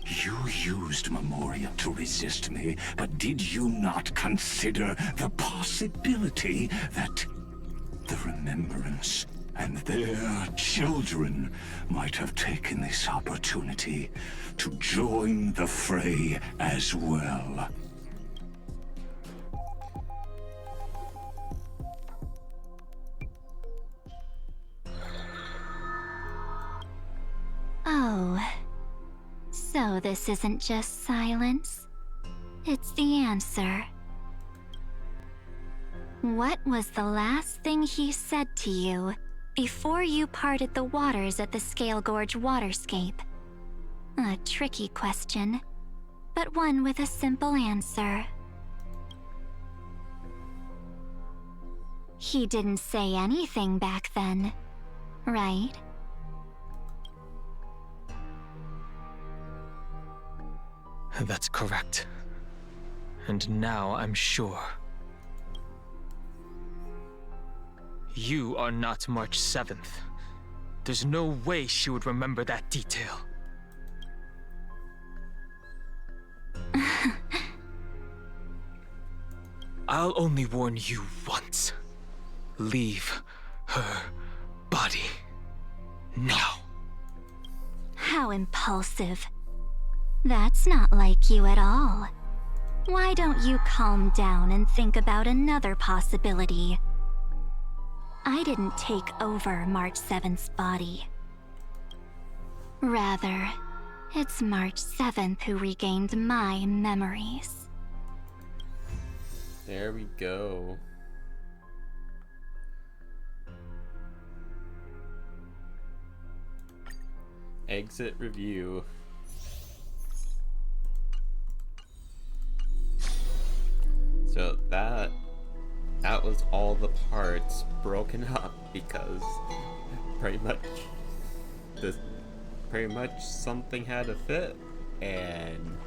You used Memoria to resist me, but did you not consider the possibility that the Remembrance and their children might have taken this opportunity to join the fray as well? Oh, so this this isn't just silence. It's the answer. What was the last thing he said to you before you parted the waters at the Scale Gorge waterscape? A tricky question, but one with a simple answer. He didn't say anything back then, right? That's correct. And now I'm sure. You are not March 7th. There's no way she would remember that detail. I'll only warn you once. Leave her body now. How impulsive. That's not like you at all. Why don't you calm down and think about another possibility? I didn't take over March 7th's body. Rather, it's March 7th who regained my memories. There we go. Exit review. So that was all the parts broken up because pretty much something had to fit, and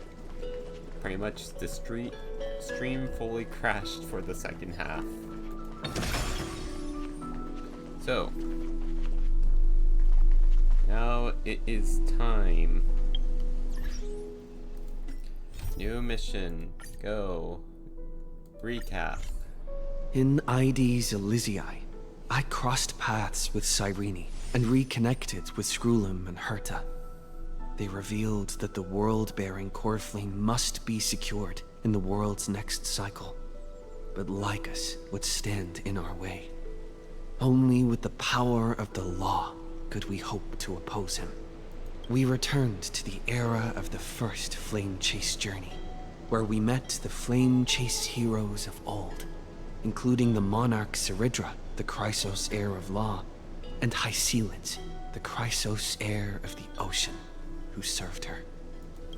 pretty much the stream fully crashed for the second half. So now it is time. New mission. Go. Recap. In ID's Elysiae, I crossed paths with Cyrene and reconnected with Skrulim and Herta. They revealed that the world-bearing core flame must be secured in the world's next cycle, but Lygus would stand in our way. Only with the power of the law could we hope to oppose him. We returned to the era of the first Flame Chase journey, where we met the Flame Chase heroes of old, including the monarch Seridra, the Chrysos heir of law, and Hycelid, the Chrysos heir of the ocean, who served her.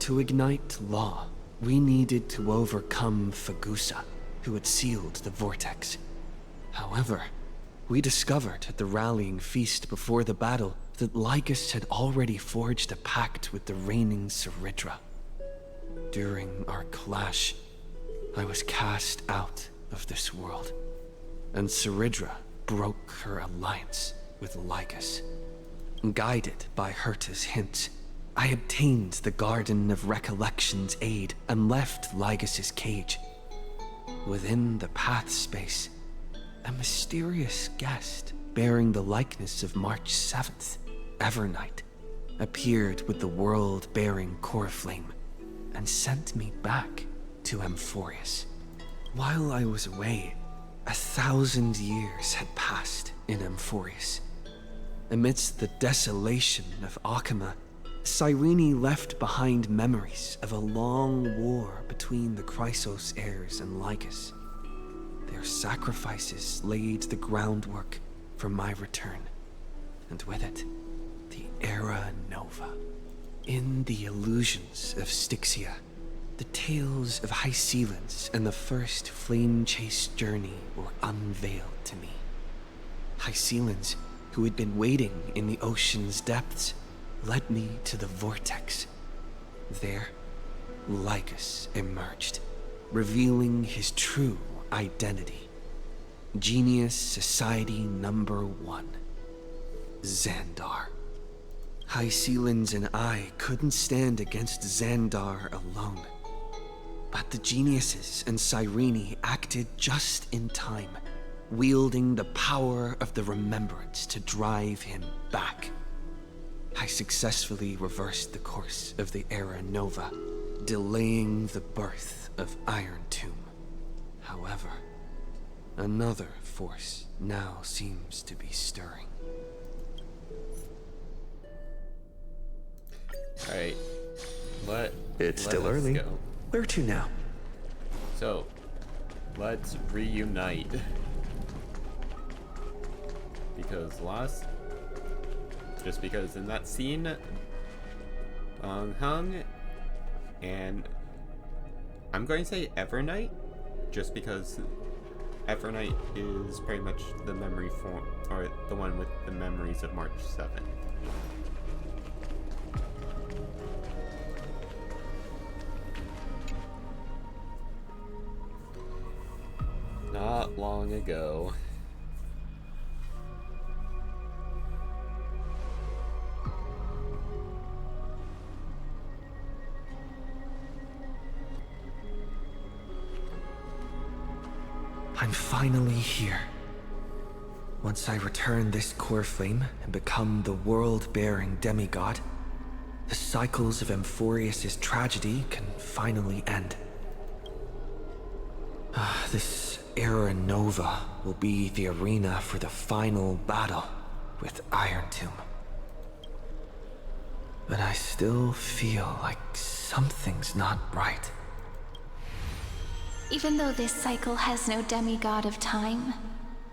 To ignite law, we needed to overcome Fagusa, who had sealed the vortex. However, we discovered at the rallying feast before the battle that Lygus had already forged a pact with the reigning Seridra. During our clash, I was cast out of this world, and Seridra broke her alliance with Lygus. Guided by Herta's hints, I obtained the Garden of Recollection's aid and left Lygus's cage. Within the path space, a mysterious guest bearing the likeness of March 7th, Evernight, appeared with the world-bearing core flame and sent me back to Amphorius. While I was away, 1,000 years had passed in Amphorius. Amidst the desolation of Akama, Cyrene left behind memories of a long war between the Chrysos heirs and Lygus. Their sacrifices laid the groundwork for my return, and with it, the Era Nova. In the illusions of Styxia, the tales of Hycelid and the first Flame Chase journey were unveiled to me. Hycelid, who had been waiting in the ocean's depths, led me to the vortex. There, Lygus emerged, revealing his true identity. Genius Society Number 1, Xandar. Hycelid and I couldn't stand against Xandar alone. But the geniuses and Cyrene acted just in time, wielding the power of the remembrance to drive him back. I successfully reversed the course of the Era Nova, delaying the birth of Iron Tomb. However, another force now seems to be stirring. Alright, what It's let still us early. go. Where to now? So, let's reunite. Just because in that scene, Hung and I'm going to say Evernight, just because Evernight is pretty much the memory form, or the one with the memories of March 7th. Not long ago. I'm finally here. Once I return this core flame and become the world-bearing demigod, the cycles of Amphorius' tragedy can finally end. This Era Nova will be the arena for the final battle with Iron Tomb. But I still feel like something's not right. Even though this cycle has no demigod of time,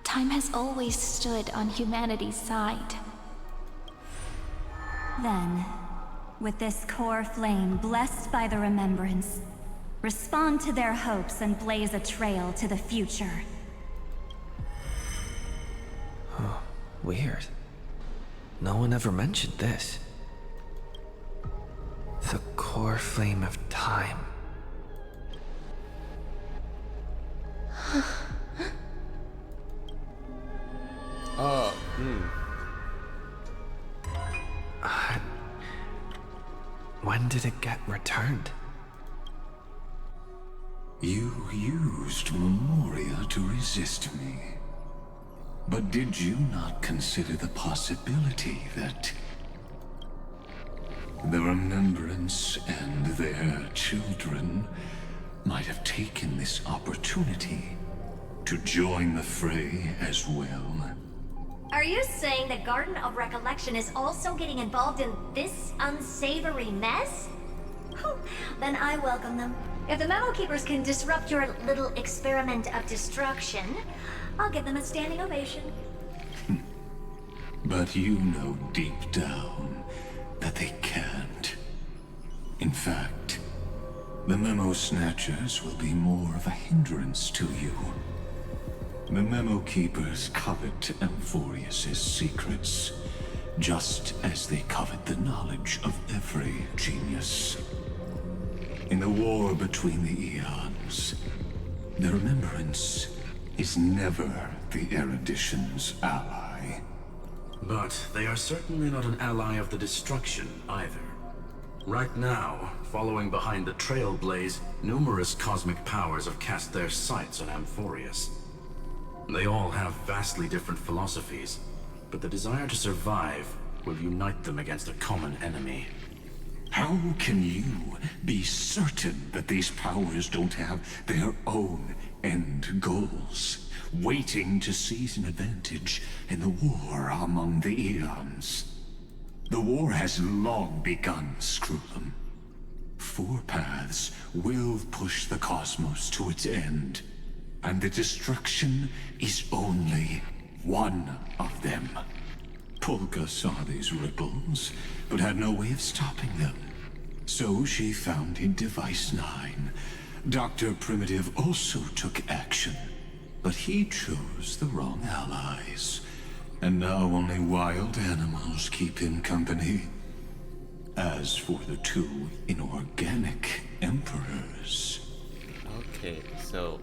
time has always stood on humanity's side. Then, with this core flame blessed by the remembrance, respond to their hopes and blaze a trail to the future. Oh, weird. No one ever mentioned this. The core flame of time. When did it get returned? You used Memoria to resist me. But did you not consider the possibility that the Remembrance and their children might have taken this opportunity to join the fray as well? Are you saying the Garden of Recollection is also getting involved in this unsavory mess? Then I welcome them. If the Memo Keepers can disrupt your little experiment of destruction, I'll give them a standing ovation. But you know deep down that they can't. In fact, the Memo Snatchers will be more of a hindrance to you. The Memo Keepers covet Amphorius' secrets, just as they covet the knowledge of every genius. In the war between the eons, the Remembrance is never the Erudition's ally. But they are certainly not an ally of the destruction either. Right now, following behind the Trailblaze, numerous cosmic powers have cast their sights on Amphorius. They all have vastly different philosophies, but the desire to survive will unite them against a common enemy. How can you be certain that these powers don't have their own end goals, waiting to seize an advantage in the war among the eons? The war has long begun, Screw'em. 4 paths will push the cosmos to its end, and the destruction is only one of them. Polka saw these ripples, but had no way of stopping them. So she founded Device 9. Dr. Primitive also took action, but he chose the wrong allies. And now only wild animals keep him company. As for the 2 inorganic emperors... Okay, so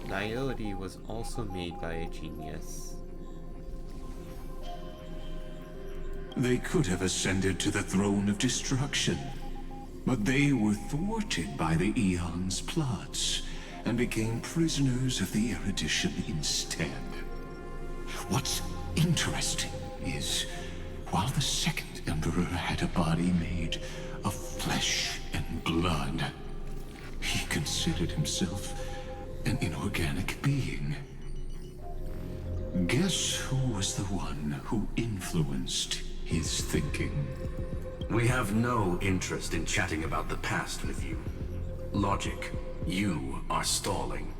Niobe was also made by a genius. They could have ascended to the throne of destruction, but they were thwarted by the Eon's plots and became prisoners of the Erudition instead. What's interesting is, while the second Emperor had a body made of flesh and blood, he considered himself an inorganic being. Guess who was the one who influenced his thinking. We have no interest in chatting about the past with you. Logic, you are stalling,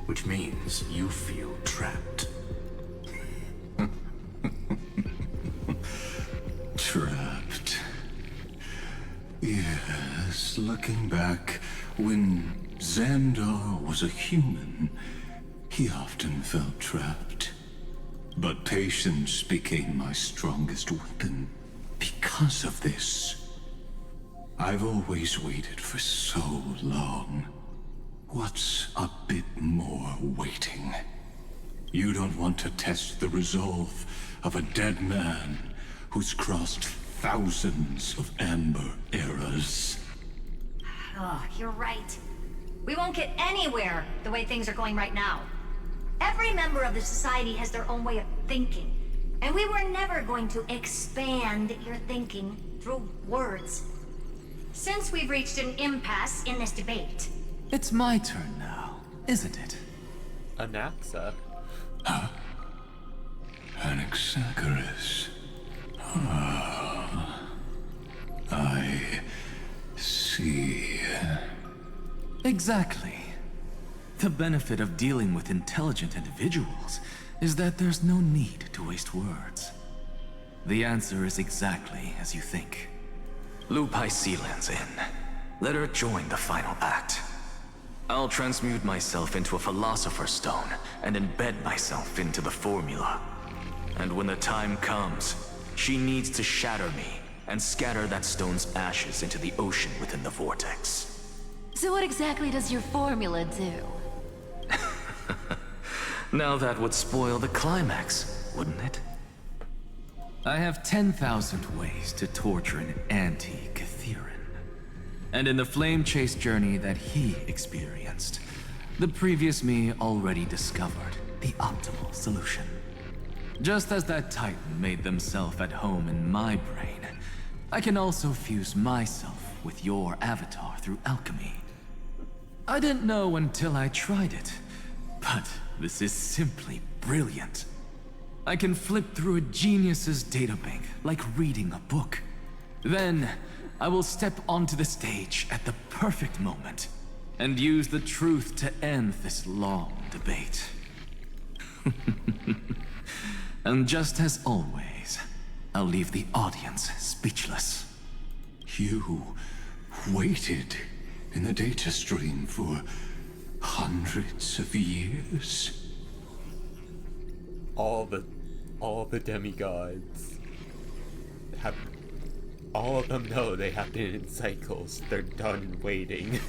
which means you feel trapped. Trapped. Yes, looking back, when Xandar was a human, he often felt trapped. But patience became my strongest weapon because of this. I've always waited for so long. What's a bit more waiting? You don't want to test the resolve of a dead man who's crossed thousands of amber eras. Oh, you're right. We won't get anywhere the way things are going right now. Every member of the society has their own way of thinking, and we were never going to expand your thinking through words. Since we've reached an impasse in this debate... It's my turn now, isn't it? Anaxa. Huh? Anaxagoras. Ah, I see. Exactly. The benefit of dealing with intelligent individuals is that there's no need to waste words. The answer is exactly as you think. Lupai Sealand's in. Let her join the final act. I'll transmute myself into a Philosopher's Stone and embed myself into the formula. And when the time comes, she needs to shatter me and scatter that stone's ashes into the ocean within the vortex. So what exactly does your formula do? Now that would spoil the climax, wouldn't it? I have 10,000 ways to torture an anti-Catheran. And in the flame chase journey that he experienced, the previous me already discovered the optimal solution. Just as that Titan made themselves at home in my brain, I can also fuse myself with your avatar through alchemy. I didn't know until I tried it, but this is simply brilliant. I can flip through a genius's databank like reading a book. Then, I will step onto the stage at the perfect moment and use the truth to end this long debate. And just as always, I'll leave the audience speechless. You waited in the data stream for hundreds of years? All the demigods have... All of them know they have been in cycles. They're done waiting.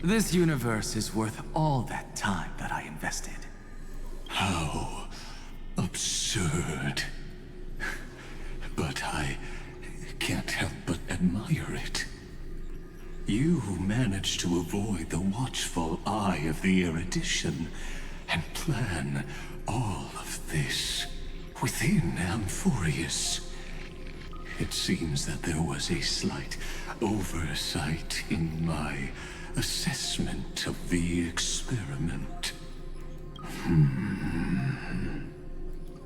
This universe is worth all that time that I invested. How absurd. But I can't help but admire it. You managed to avoid the watchful eye of the erudition and plan all of this within Amphorius. It seems that there was a slight oversight in my assessment of the experiment.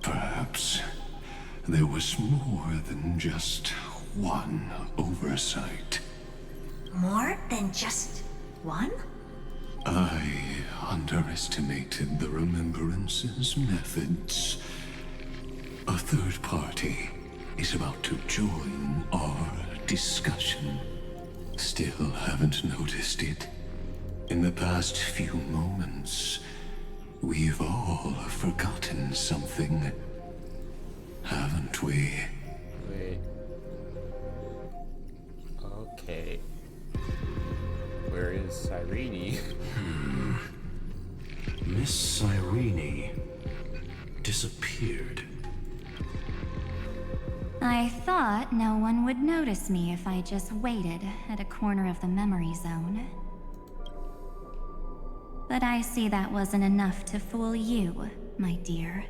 Perhaps there was more than just one oversight. More than just one? I underestimated the Remembrance's methods. A third party is about to join our discussion. Still haven't noticed it. In the past few moments, we've all forgotten something, haven't we? Wait. Okay. Where is Cyrene? Miss Cyrene disappeared. I thought no one would notice me if I just waited at a corner of the memory zone. But I see that wasn't enough to fool you, my dear.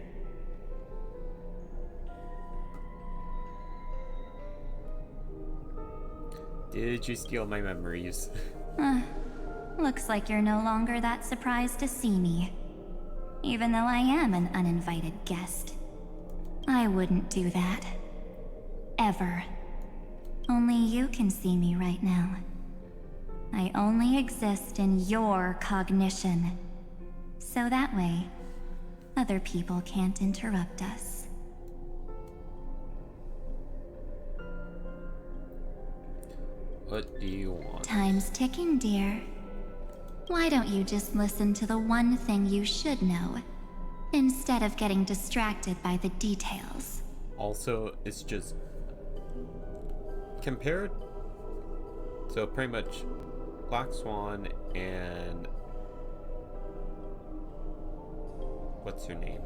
Did you steal my memories? Looks like you're no longer that surprised to see me. Even though I am an uninvited guest. I wouldn't do that. forever. Only you can see me right now. I only exist in your cognition. So that way, other people can't interrupt us. What do you want? Time's ticking, dear. Why don't you just listen to the one thing you should know, instead of getting distracted by the details? Also, it's just compared. So pretty much Black Swan and what's her name?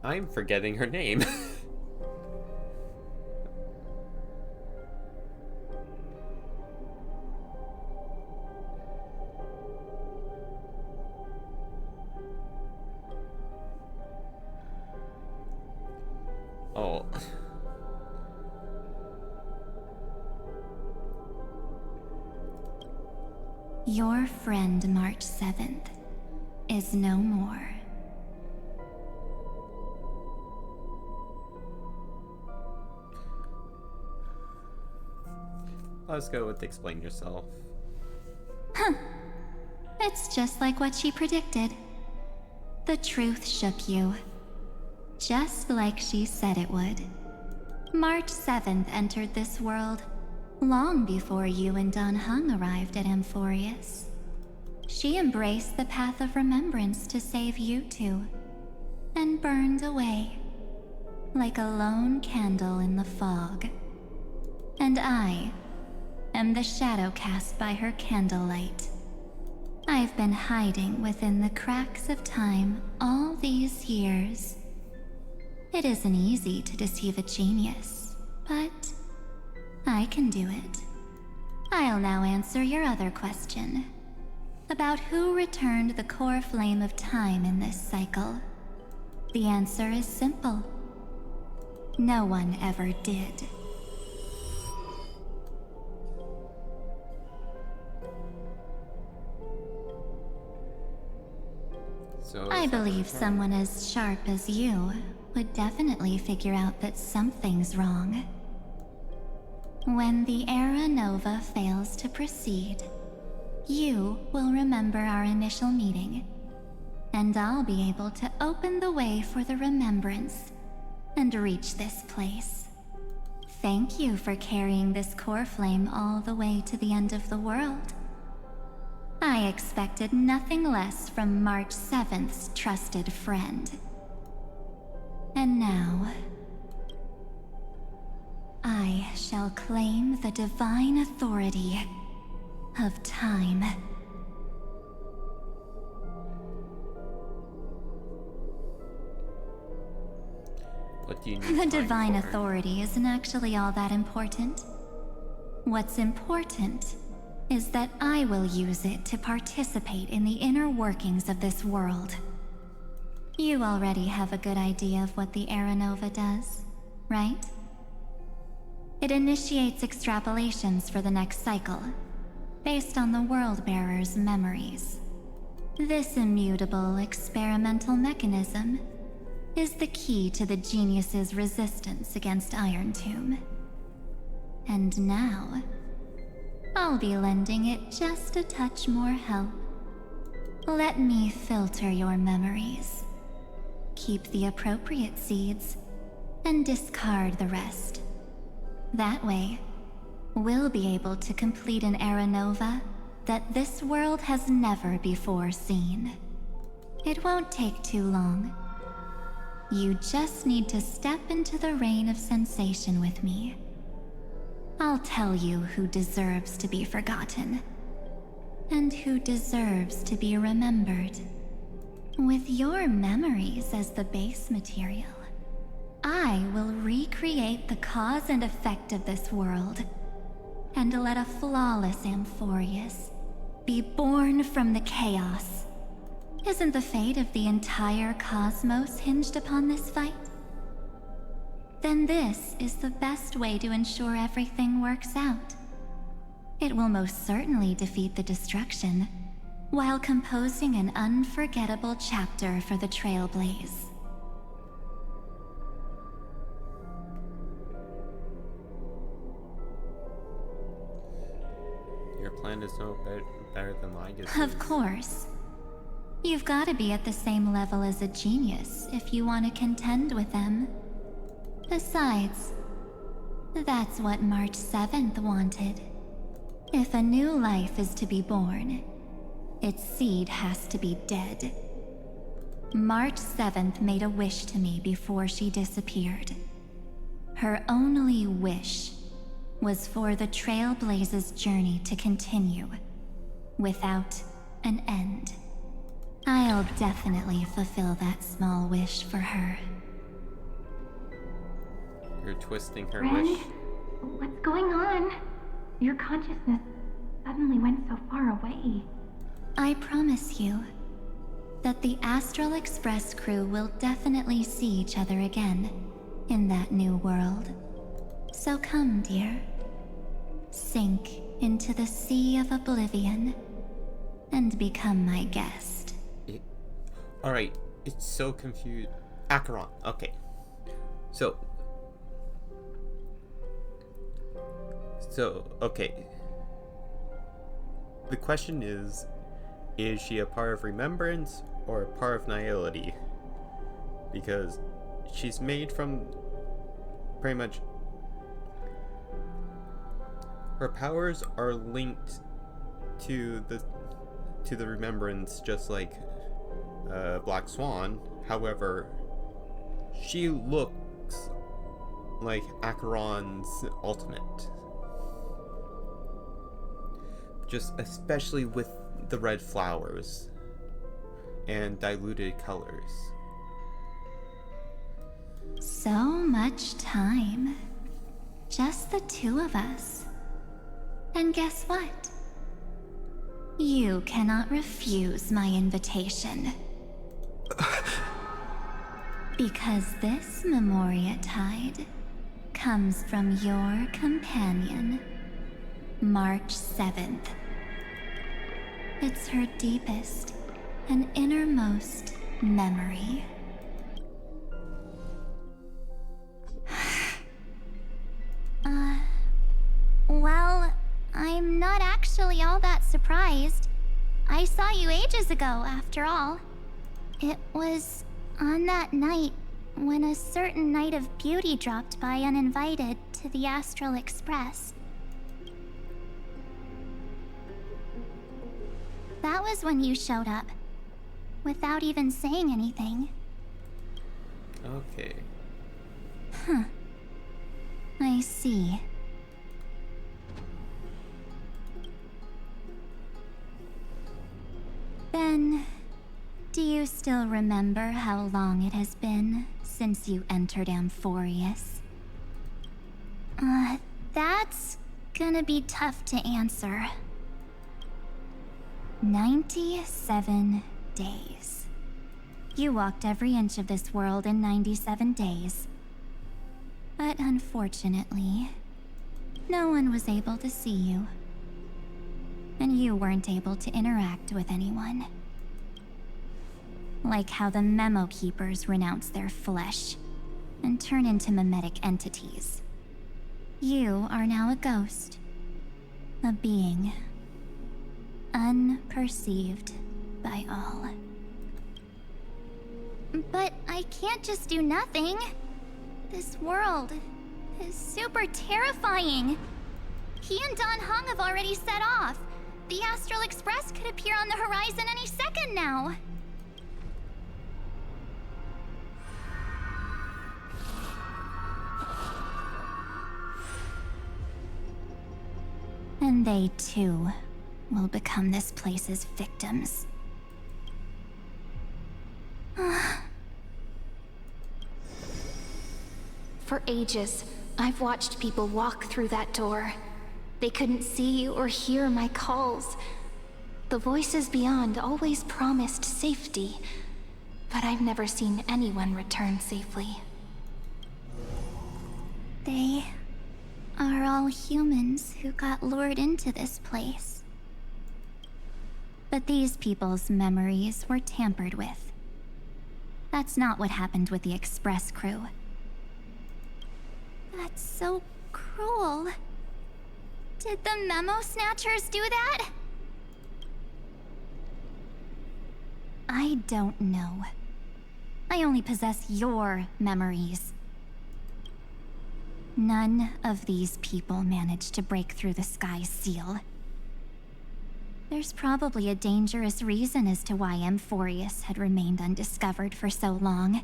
I'm forgetting her name. Oh. Your friend March 7th is no more. Let's go with explain yourself. Huh. It's just like what she predicted. The truth shook you. Just like she said it would. March 7th entered this world long before you and Don Hung arrived at Amphorius. She embraced the path of remembrance to save you two, and burned away like a lone candle in the fog. And I am the shadow cast by her candlelight. I've been hiding within the cracks of time all these years. It isn't easy to deceive a genius, but I can do it. I'll now answer your other question about who returned the core flame of time in this cycle. The answer is simple. No one ever did. I believe someone as sharp as you would definitely figure out that something's wrong. When the Era Nova fails to proceed, you will remember our initial meeting, and I'll be able to open the way for the remembrance and reach this place. Thank you for carrying this core flame all the way to the end of the world. I expected nothing less from March 7th's trusted friend. And now, I shall claim the divine authority of time. What do you need The time divine for? authority isn't actually all that important. What's important is that I will use it to participate in the inner workings of this world. You already have a good idea of what the Era Nova does, right? It initiates extrapolations for the next cycle, based on the World-Bearer's memories. This immutable experimental mechanism is the key to the genius's resistance against Iron Tomb. And now, I'll be lending it just a touch more help. Let me filter your memories. Keep the appropriate seeds, and discard the rest. That way, we'll be able to complete an Era Nova that this world has never before seen. It won't take too long. You just need to step into the rain of sensation with me. I'll tell you who deserves to be forgotten, and who deserves to be remembered. With your memories as the base material, I will recreate the cause and effect of this world, and let a flawless Amphorius be born from the chaos. Isn't the fate of the entire cosmos hinged upon this fight? Then this is the best way to ensure everything works out. It will most certainly defeat the destruction, while composing an unforgettable chapter for the Trailblaze. Your plan is no better than Lygus. Of course. You've got to be at the same level as a genius if you want to contend with them. Besides, that's what March 7th wanted. If a new life is to be born, its seed has to be dead. March 7th made a wish to me before she disappeared. Her only wish was for the Trailblaze's journey to continue, without an end. I'll definitely fulfill that small wish for her. You're twisting her Ren, wish. what's going on? Your consciousness suddenly went so far away. I promise you that the Astral Express crew will definitely see each other again in that new world. So come, dear. Sink into the sea of oblivion and become my guest. Alright, it's so confused. Acheron, okay. So, okay. The question is she a part of Remembrance or a part of Nihility? Because she's made from pretty much... Her powers are linked to the Remembrance, just like Black Swan. However, she looks like Acheron's ultimate. Just especially with the red flowers and diluted colors. So much time. Just the two of us. And guess what? You cannot refuse my invitation. Because this Memoria Tide comes from your companion, March 7th. It's her deepest and innermost memory. Well, I'm not actually all that surprised. I saw you ages ago, after all. It was on that night when a certain Knight of Beauty dropped by uninvited to the Astral Express. That was when you showed up, without even saying anything. Okay. Huh. I see. Then, do you still remember how long it has been since you entered Amphorius? That's gonna be tough to answer. 97 days. You walked every inch of this world in 97 days. But unfortunately, no one was able to see you. And you weren't able to interact with anyone. Like how the Memo Keepers renounce their flesh and turn into mimetic entities. You are now a ghost. A being. Unperceived by all. But I can't just do nothing. This world is super terrifying. He and Don Hung have already set off. The Astral Express could appear on the horizon any second now. And they too will become this place's victims. For ages, I've watched people walk through that door. They couldn't see or hear my calls. The voices beyond always promised safety, but I've never seen anyone return safely. They are all humans who got lured into this place. But these people's memories were tampered with. That's not what happened with the Express crew. That's so cruel. Did the Memo Snatchers do that? I don't know. I only possess your memories. None of these people managed to break through the sky's seal. There's probably a dangerous reason as to why Amphorius had remained undiscovered for so long.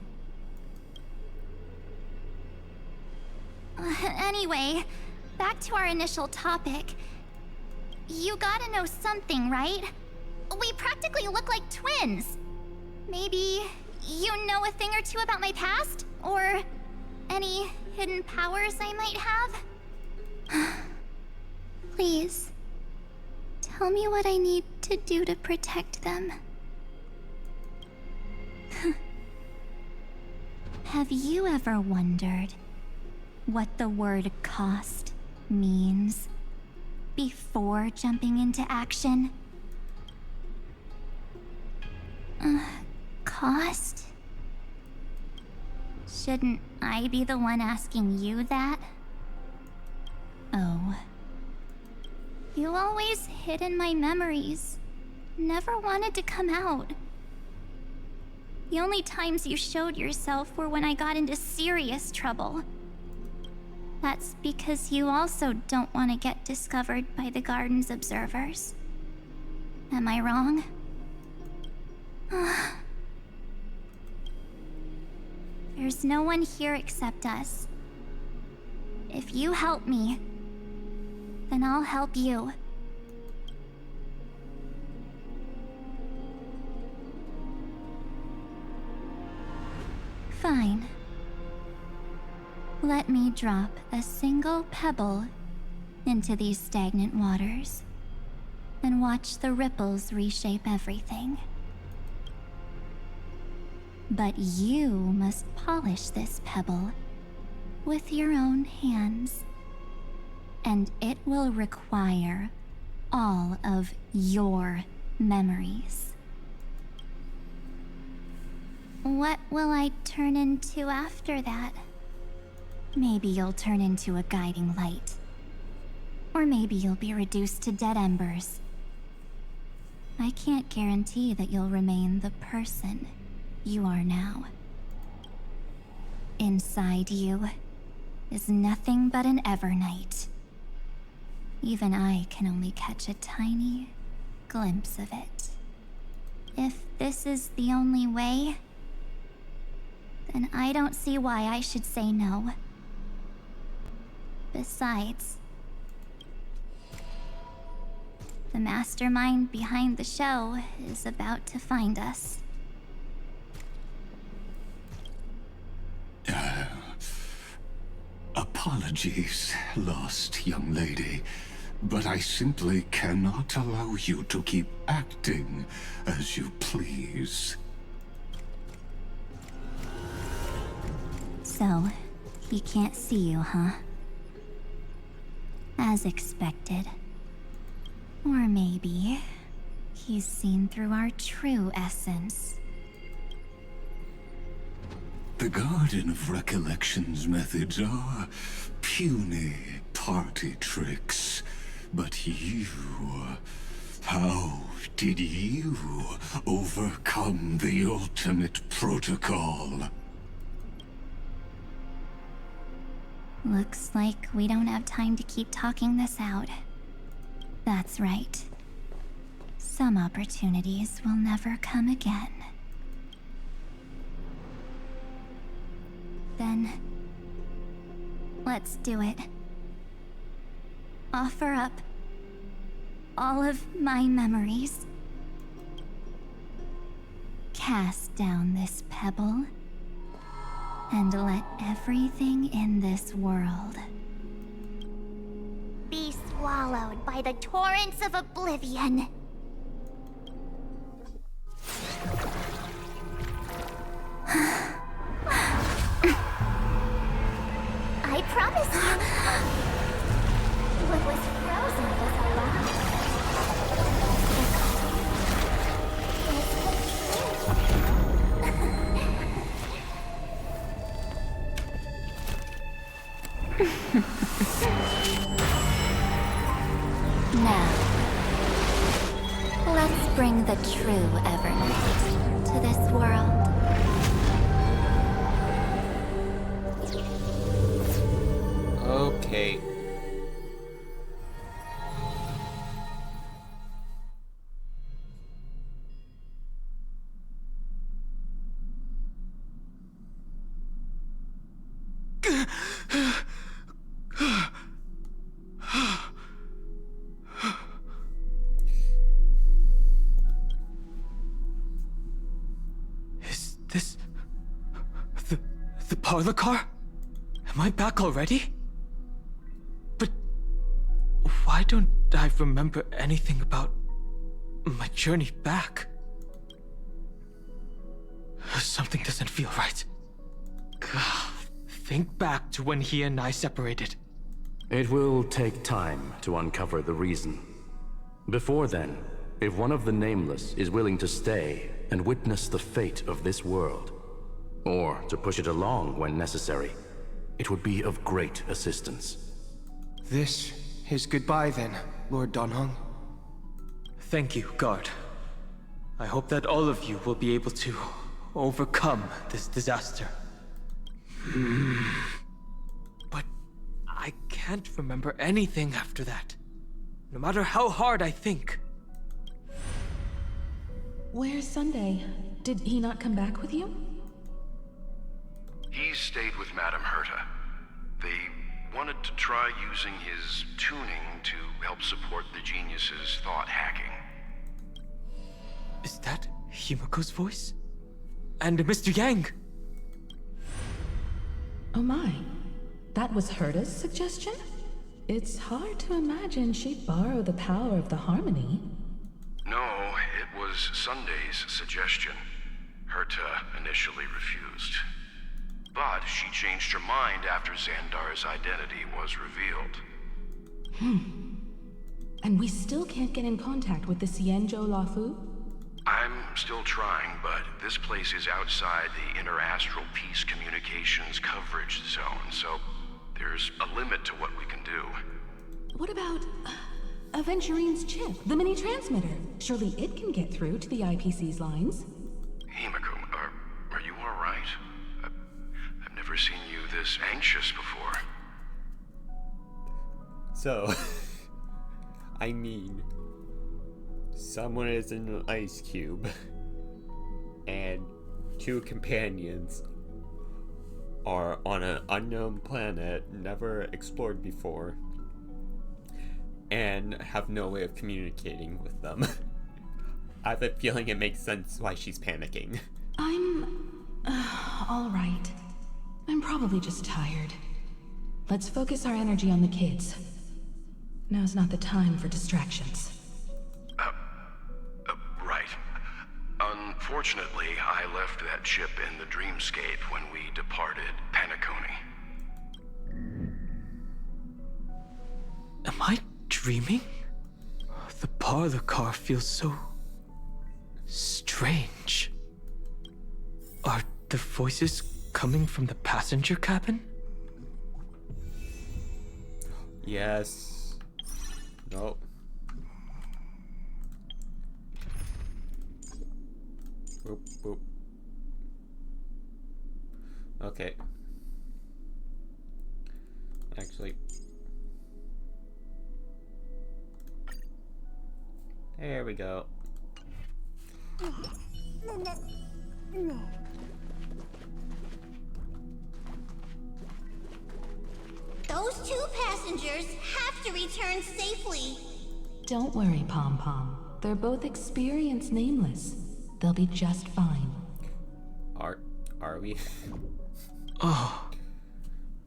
Anyway, back to our initial topic. You gotta know something, right? We practically look like twins. Maybe you know a thing or two about my past? Or any hidden powers I might have? Please, tell me what I need to do to protect them. Have you ever wondered what the word cost means before jumping into action? Cost? Shouldn't I be the one asking you that? Oh. You always hid in my memories. Never wanted to come out. The only times you showed yourself were when I got into serious trouble. That's because you also don't want to get discovered by the garden's observers. Am I wrong? There's no one here except us. If you help me, then I'll help you. Fine. Let me drop a single pebble into these stagnant waters and watch the ripples reshape everything. But you must polish this pebble with your own hands. And it will require all of your memories. What will I turn into after that? Maybe you'll turn into a guiding light. Or maybe you'll be reduced to dead embers. I can't guarantee that you'll remain the person you are now. Inside you is nothing but an Evernight. Even I can only catch a tiny glimpse of it. If this is the only way, then I don't see why I should say no. Besides, the mastermind behind the show is about to find us. Apologies, lost young lady, but I simply cannot allow you to keep acting as you please. So, he can't see you, huh? As expected. Or maybe he's seen through our true essence. The Garden of Recollection's methods are puny party tricks. But you... how did you overcome the ultimate protocol? Looks like we don't have time to keep talking this out. That's right. Some opportunities will never come again. Then, let's do it. Offer up all of my memories. Cast down this pebble, and let everything in this world be swallowed by the torrents of oblivion. I promise you. Now, let's bring the true Evernight to this world. Okay. Is this the parlor car? Am I back already? But why don't I remember anything about my journey back? Something doesn't feel right. Think back to when he and I separated. It will take time to uncover the reason. Before then, if one of the Nameless is willing to stay and witness the fate of this world, or to push it along when necessary, it would be of great assistance. This is goodbye then, Lord Donhong. Thank you, Guard. I hope that all of you will be able to overcome this disaster. But I can't remember anything after that, no matter how hard I think. Where's Sunday? Did he not come back with you? He stayed with Madame Herta. They wanted to try using his tuning to help support the genius's thought hacking. Is that Himiko's voice? And Mr. Yang? Oh my. That was Herta's suggestion? It's hard to imagine she'd borrow the power of the harmony. No, it was Sunday's suggestion. Herta initially refused. But she changed her mind after Xandar's identity was revealed. And we still can't get in contact with the Xianzhou Lafu? I'm still trying, but this place is outside the interastral peace communications coverage zone, so there's a limit to what we can do. What about Aventurine's chip, the mini-transmitter? Surely it can get through to the IPC's lines. Himiko, are you alright? I've never seen you this anxious before. So, I mean, someone is in an ice cube, and two companions are on an unknown planet never explored before, and have no way of communicating with them. I have a feeling it makes sense why she's panicking. I'm all right. I'm probably just tired. Let's focus our energy on the kids. Now's not the time for distractions. Right. Unfortunately, I left that chip in the dreamscape when we departed Penacony. Am I dreaming? The parlor car feels so strange. Are the voices coming from the passenger cabin? Yes. Nope. Boop, boop. Okay. Actually. There we go. Those two passengers have to return safely. Don't worry, Pom Pom. They're both experienced Nameless. They'll be just fine. Are we? Oh.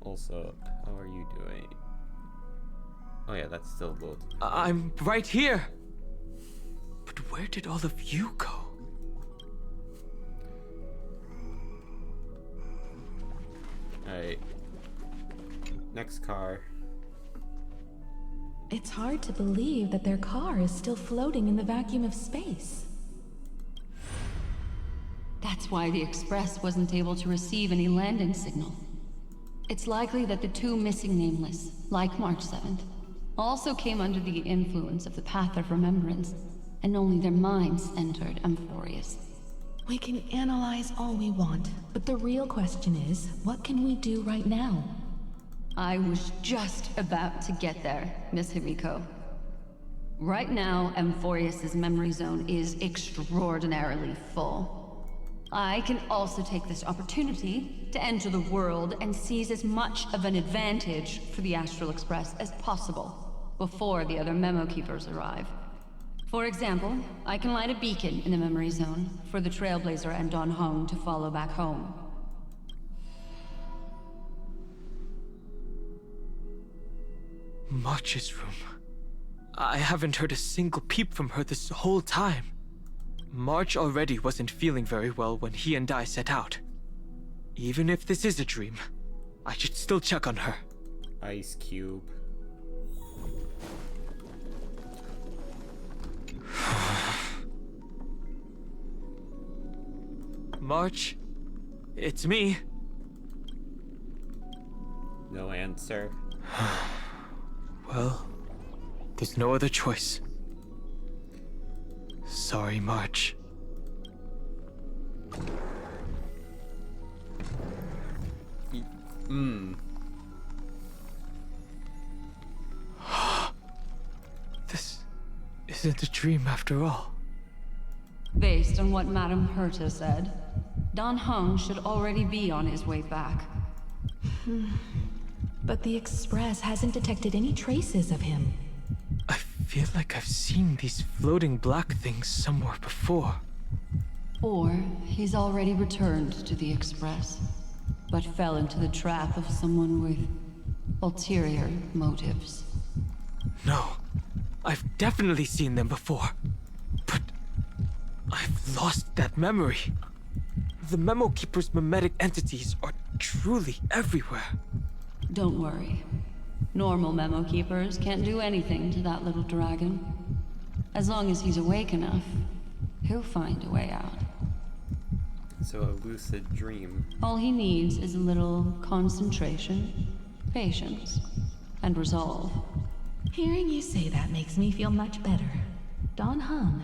Also, how are you doing? Oh yeah, that's still both. I'm right here. But where did all of you go? Alright. Next car. It's hard to believe that their car is still floating in the vacuum of space. That's why the Express wasn't able to receive any landing signal. It's likely that the two missing Nameless, like March 7th, also came under the influence of the Path of Remembrance, and only their minds entered Amphorius. We can analyze all we want, but the real question is, what can we do right now? I was just about to get there, Miss Himiko. Right now, Amphorius' memory zone is extraordinarily full. I can also take this opportunity to enter the world and seize as much of an advantage for the Astral Express as possible before the other Memo Keepers arrive. For example, I can light a beacon in the memory zone for the Trailblazer and Don Hong to follow back home. March's room. I haven't heard a single peep from her this whole time. March already wasn't feeling very well when he and I set out. Even if this is a dream, I should still check on her. Ice Cube. March, it's me. No answer. Well, there's no other choice. Sorry, March. This isn't a dream after all. Based on what Madame Herta said, Don Hong should already be on his way back. But the Express hasn't detected any traces of him. I feel like I've seen these floating black things somewhere before. Or he's already returned to the Express, but fell into the trap of someone with ulterior motives. No, I've definitely seen them before. But I've lost that memory. The Memo Keeper's mimetic entities are truly everywhere. Don't worry. Normal Memo Keepers can't do anything to that little dragon. As long as he's awake enough, he'll find a way out. So a lucid dream. All he needs is a little concentration, patience, and resolve. Hearing you say that makes me feel much better. Don Hong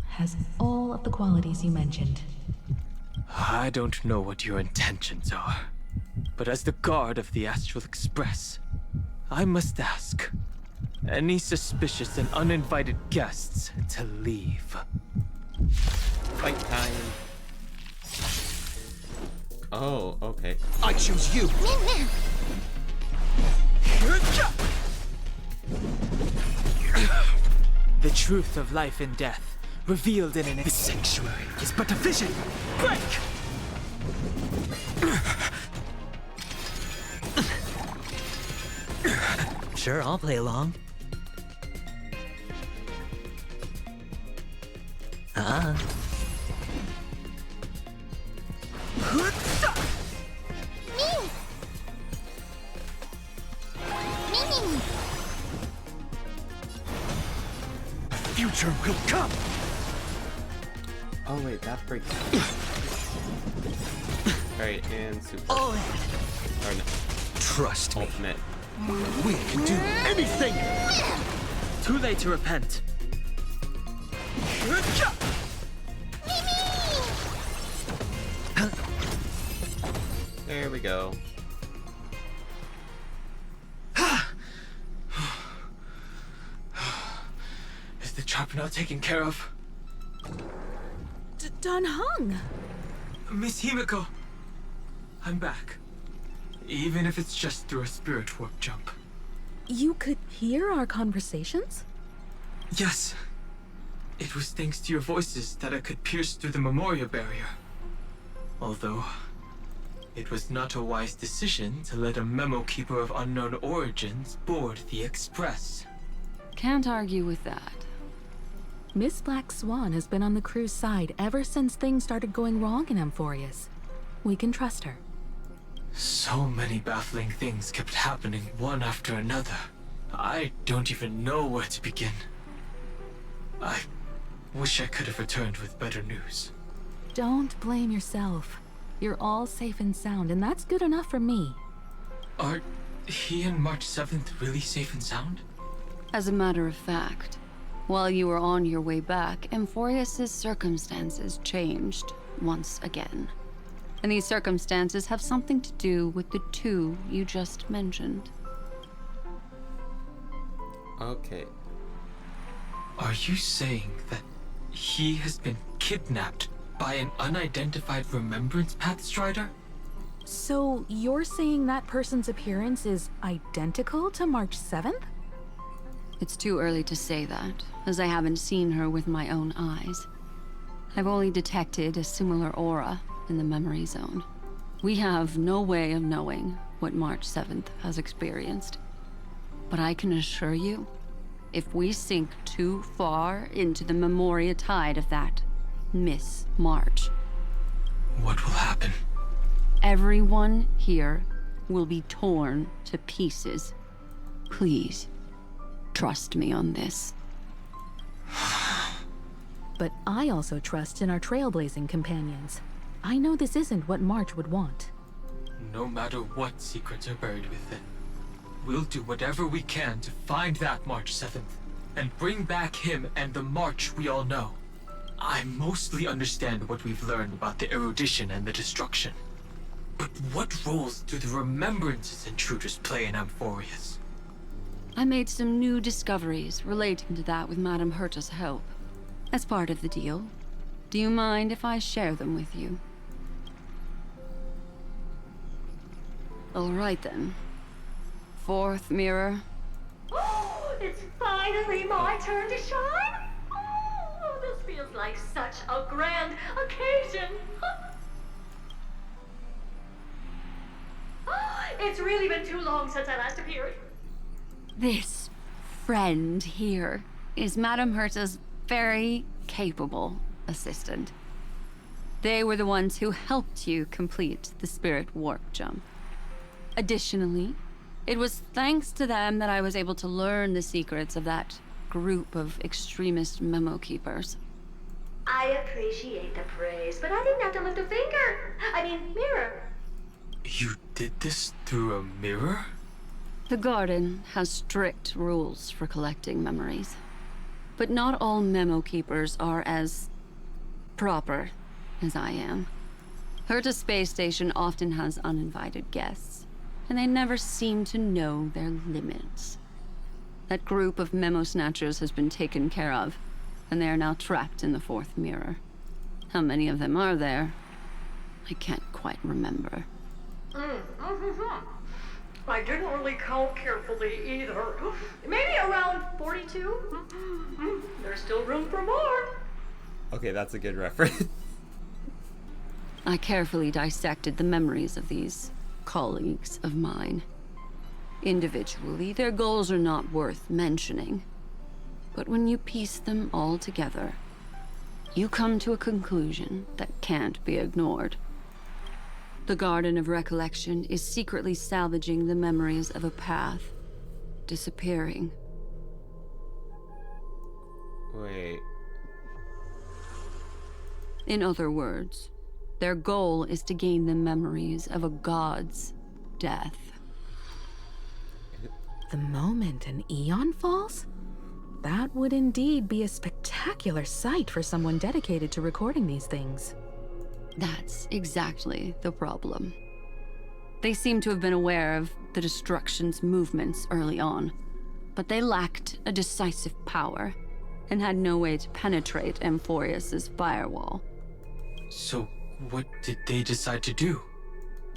has all of the qualities you mentioned. I don't know what your intentions are, but as the guard of the Astral Express, I must ask any suspicious and uninvited guests to leave. Fight time. Oh, okay. I choose you! The truth of life and death, revealed in this sanctuary, is but a vision. Break! Sure, I'll play along. Future will come! Oh wait, that breaks. Alright, and super. Oh. Or no. Trust me. Ultimate. We can do anything! Too late to repent. There we go. Is the trap now taken care of? Don Hong! Miss Himiko, I'm back. Even if it's just through a spirit warp jump. You could hear our conversations? Yes. It was thanks to your voices that I could pierce through the memorial barrier. Although, it was not a wise decision to let a Memo Keeper of unknown origins board the Express. Can't argue with that. Miss Black Swan has been on the crew's side ever since things started going wrong in Amphorius. We can trust her. So many baffling things kept happening one after another. I don't even know where to begin. I wish I could have returned with better news. Don't blame yourself. You're all safe and sound, and that's good enough for me. Are he and March 7th really safe and sound? As a matter of fact, while you were on your way back, Amphorius's circumstances changed once again. And these circumstances have something to do with the two you just mentioned. Okay. Are you saying that he has been kidnapped by an unidentified Remembrance Path Strider? So you're saying that person's appearance is identical to March 7th? It's too early to say that, as I haven't seen her with my own eyes. I've only detected a similar aura in the memory zone. We have no way of knowing what March 7th has experienced. But I can assure you, if we sink too far into the Memoria tide of that Miss March, what will happen? Everyone here will be torn to pieces. Please, trust me on this. But I also trust in our trailblazing companions. I know this isn't what March would want. No matter what secrets are buried within, we'll do whatever we can to find that March 7th and bring back him and the March we all know. I mostly understand what we've learned about the erudition and the destruction. But what roles do the Remembrance's intruders play in Amphorius? I made some new discoveries relating to that with Madame Herta's help. As part of the deal, do you mind if I share them with you? All right then. Fourth mirror. Oh, it's finally my turn to shine! Oh, this feels like such a grand occasion! It's really been too long since I last appeared. This friend here is Madame Herta's very capable assistant. They were the ones who helped you complete the spirit warp jump. Additionally, it was thanks to them that I was able to learn the secrets of that group of extremist memo keepers. I appreciate the praise, but I didn't have to lift a finger. I mean, mirror. You did this through a mirror? The Garden has strict rules for collecting memories. But not all memo keepers are as proper as I am. Herta Space Station often has uninvited guests, and they never seem to know their limits. That group of memo snatchers has been taken care of, and they are now trapped in the fourth mirror. How many of them are there? I can't quite remember. I didn't really count carefully either. Maybe around 42? There's still room for more. Okay, that's a good reference. I carefully dissected the memories of these colleagues of mine. Individually, their goals are not worth mentioning. But when you piece them all together, you come to a conclusion that can't be ignored. The Garden of Recollection is secretly salvaging the memories of a path disappearing. Wait. In other words, their goal is to gain the memories of a god's death. The moment an eon falls? That would indeed be a spectacular sight for someone dedicated to recording these things. That's exactly the problem. They seem to have been aware of the destruction's movements early on, but they lacked a decisive power and had no way to penetrate Amphorius's firewall. So, what did they decide to do?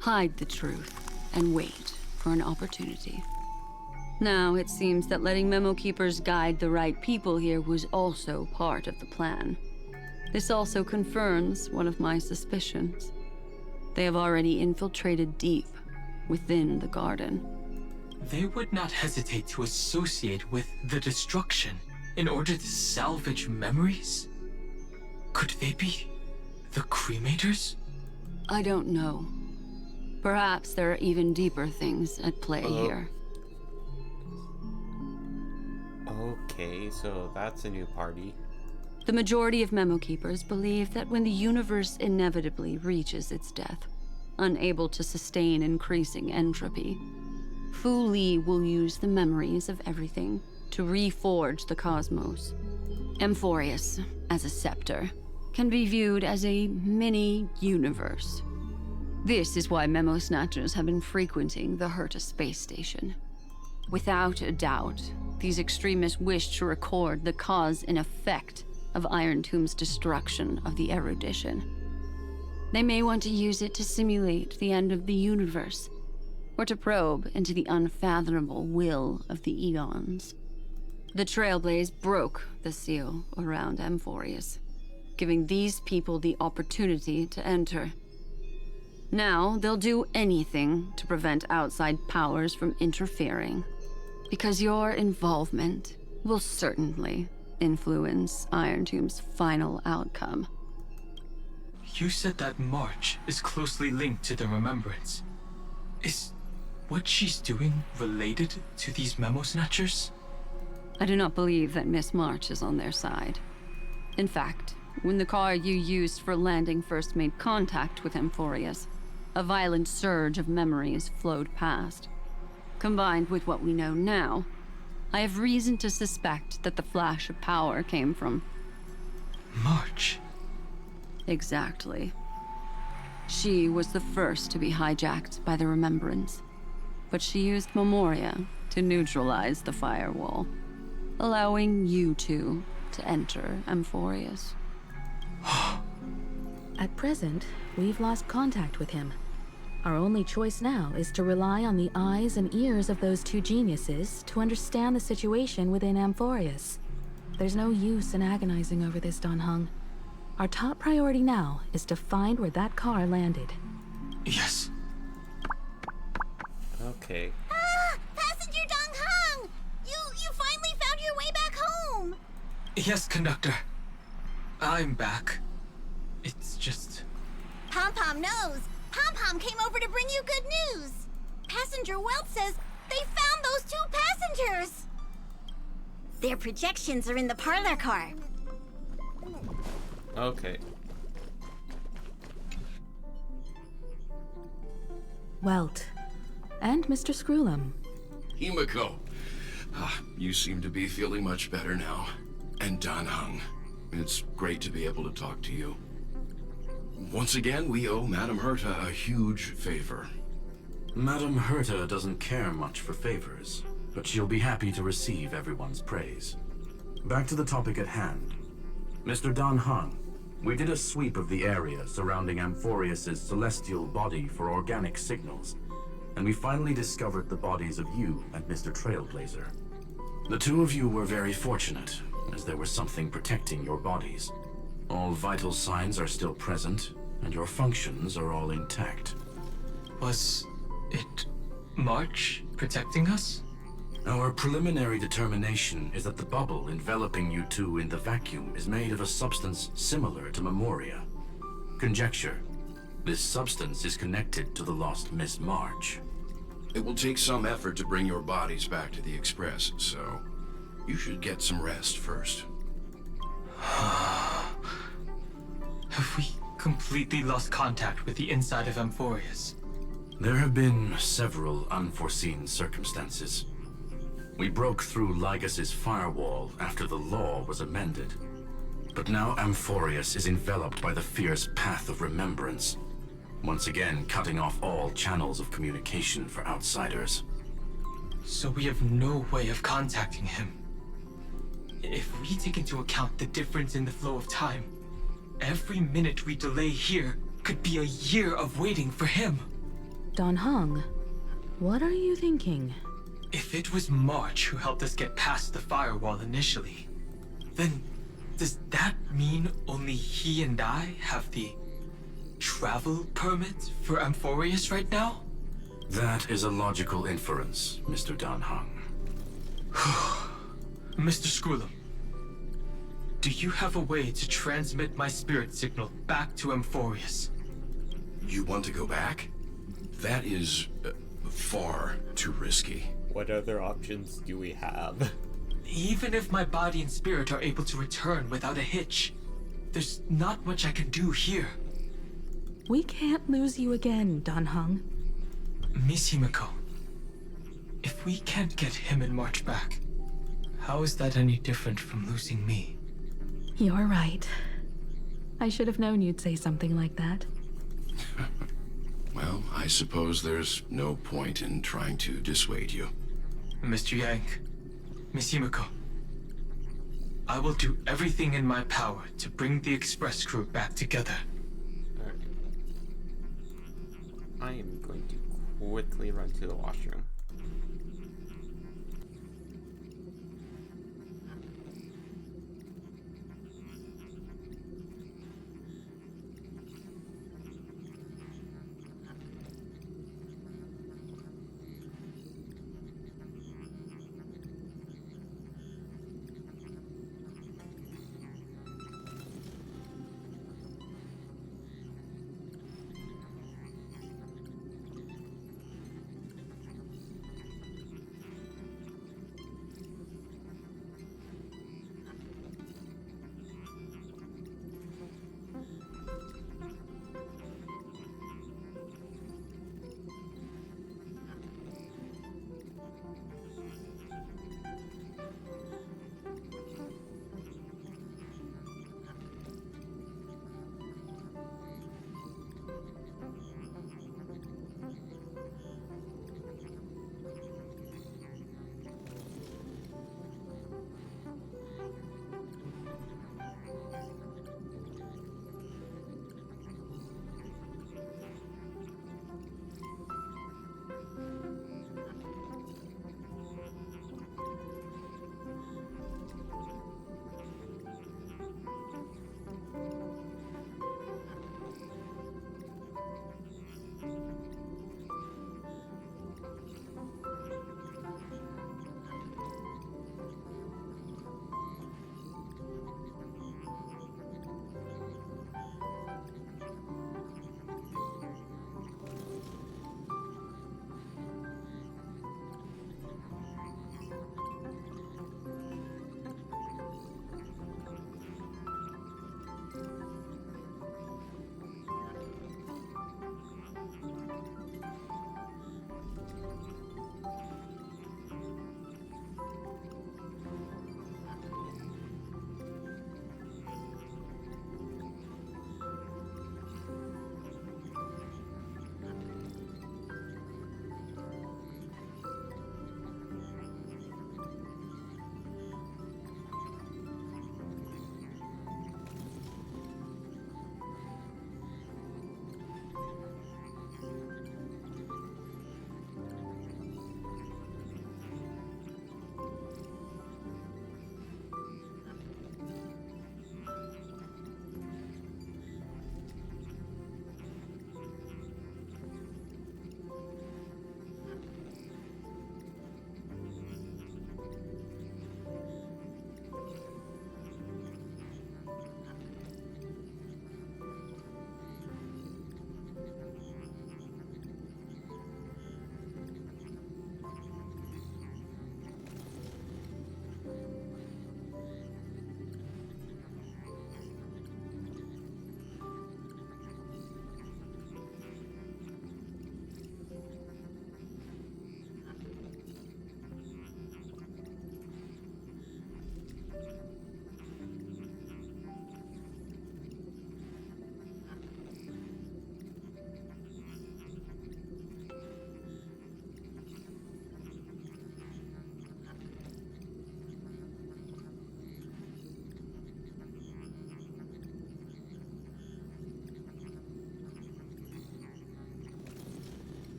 Hide the truth and wait for an opportunity. Now, it seems that letting Memo Keepers guide the right people here was also part of the plan. This also confirms one of my suspicions. They have already infiltrated deep within the Garden. They would not hesitate to associate with the destruction in order to salvage memories? Could they be the Cremators? I don't know. Perhaps there are even deeper things at play here. Okay, so that's a new party. The majority of Memo Keepers believe that when the universe inevitably reaches its death, unable to sustain increasing entropy. Fu Li will use the memories of everything to reforge the cosmos. Amphorius, as a scepter, can be viewed as a mini-universe. This is why memo snatchers have been frequenting the Herta space station. Without a doubt, these extremists wish to record the cause and effect of Iron Tomb's destruction of the erudition. They may want to use it to simulate the end of the universe, or to probe into the unfathomable will of the eons. The Trailblaze broke the seal around Amphorius, giving these people the opportunity to enter. Now, they'll do anything to prevent outside powers from interfering, because your involvement will certainly influence Iron Tomb's final outcome. You said that March is closely linked to the Remembrance. Is what she's doing related to these memo snatchers? I do not believe that Miss March is on their side. In fact, when the car you used for landing first made contact with Amphorius, a violent surge of memories flowed past. Combined with what we know now, I have reason to suspect that the flash of power came from March. Exactly. She was the first to be hijacked by the Remembrance, but she used Memoria to neutralize the firewall, allowing you two to enter Amphorius. At present, we've lost contact with him. Our only choice now is to rely on the eyes and ears of those two geniuses to understand the situation within Amphorius. There's no use in agonizing over this, Don Hung. Our top priority now is to find where that car landed. Yes. Okay. Ah! Passenger Dong Hung! You finally found your way back home! Yes, conductor. I'm back. It's just... Pom-Pom knows. Pom-Pom came over to bring you good news. Passenger Welt says they found those two passengers. Their projections are in the parlor car. Okay. Welt. And Mr. Screwlum. Himiko. You seem to be feeling much better now. And Dan Hung. It's great to be able to talk to you. Once again, we owe Madame Herta a huge favor. Madame Herta doesn't care much for favors, but she'll be happy to receive everyone's praise. Back to the topic at hand. Mr. Dan Hung, we did a sweep of the area surrounding Amphorius' celestial body for organic signals, and we finally discovered the bodies of you and Mr. Trailblazer. The two of you were very fortunate, as there was something protecting your bodies. All vital signs are still present, and your functions are all intact. Was it March protecting us? Our preliminary determination is that the bubble enveloping you two in the vacuum is made of a substance similar to Memoria. Conjecture. This substance is connected to the lost Miss March. It will take some effort to bring your bodies back to the Express, so you should get some rest first. Have we completely lost contact with the inside of Amphorius? There have been several unforeseen circumstances. We broke through Lygus' firewall after the law was amended. But now Amphorius is enveloped by the fierce path of remembrance, once again cutting off all channels of communication for outsiders. So we have no way of contacting him. If we take into account the difference in the flow of time, every minute we delay here could be a year of waiting for him. Don Hung, what are you thinking? If it was March who helped us get past the firewall initially, then does that mean only he and I have the travel permit for Amphorius right now? That is a logical inference, Mr. Dan Hung. Mr. Screwlum, do you have a way to transmit my spirit signal back to Amphorius? You want to go back? That is far too risky. What other options do we have? Even if my body and spirit are able to return without a hitch, there's not much I can do here. We can't lose you again, Dan Heng. Miss Himiko, if we can't get him and March back, how is that any different from losing me? You're right. I should have known you'd say something like that. Well, I suppose there's no point in trying to dissuade you. Mr. Yang, Miss Himiko, I will do everything in my power to bring the express crew back together. Alright. I am going to quickly run to the washroom.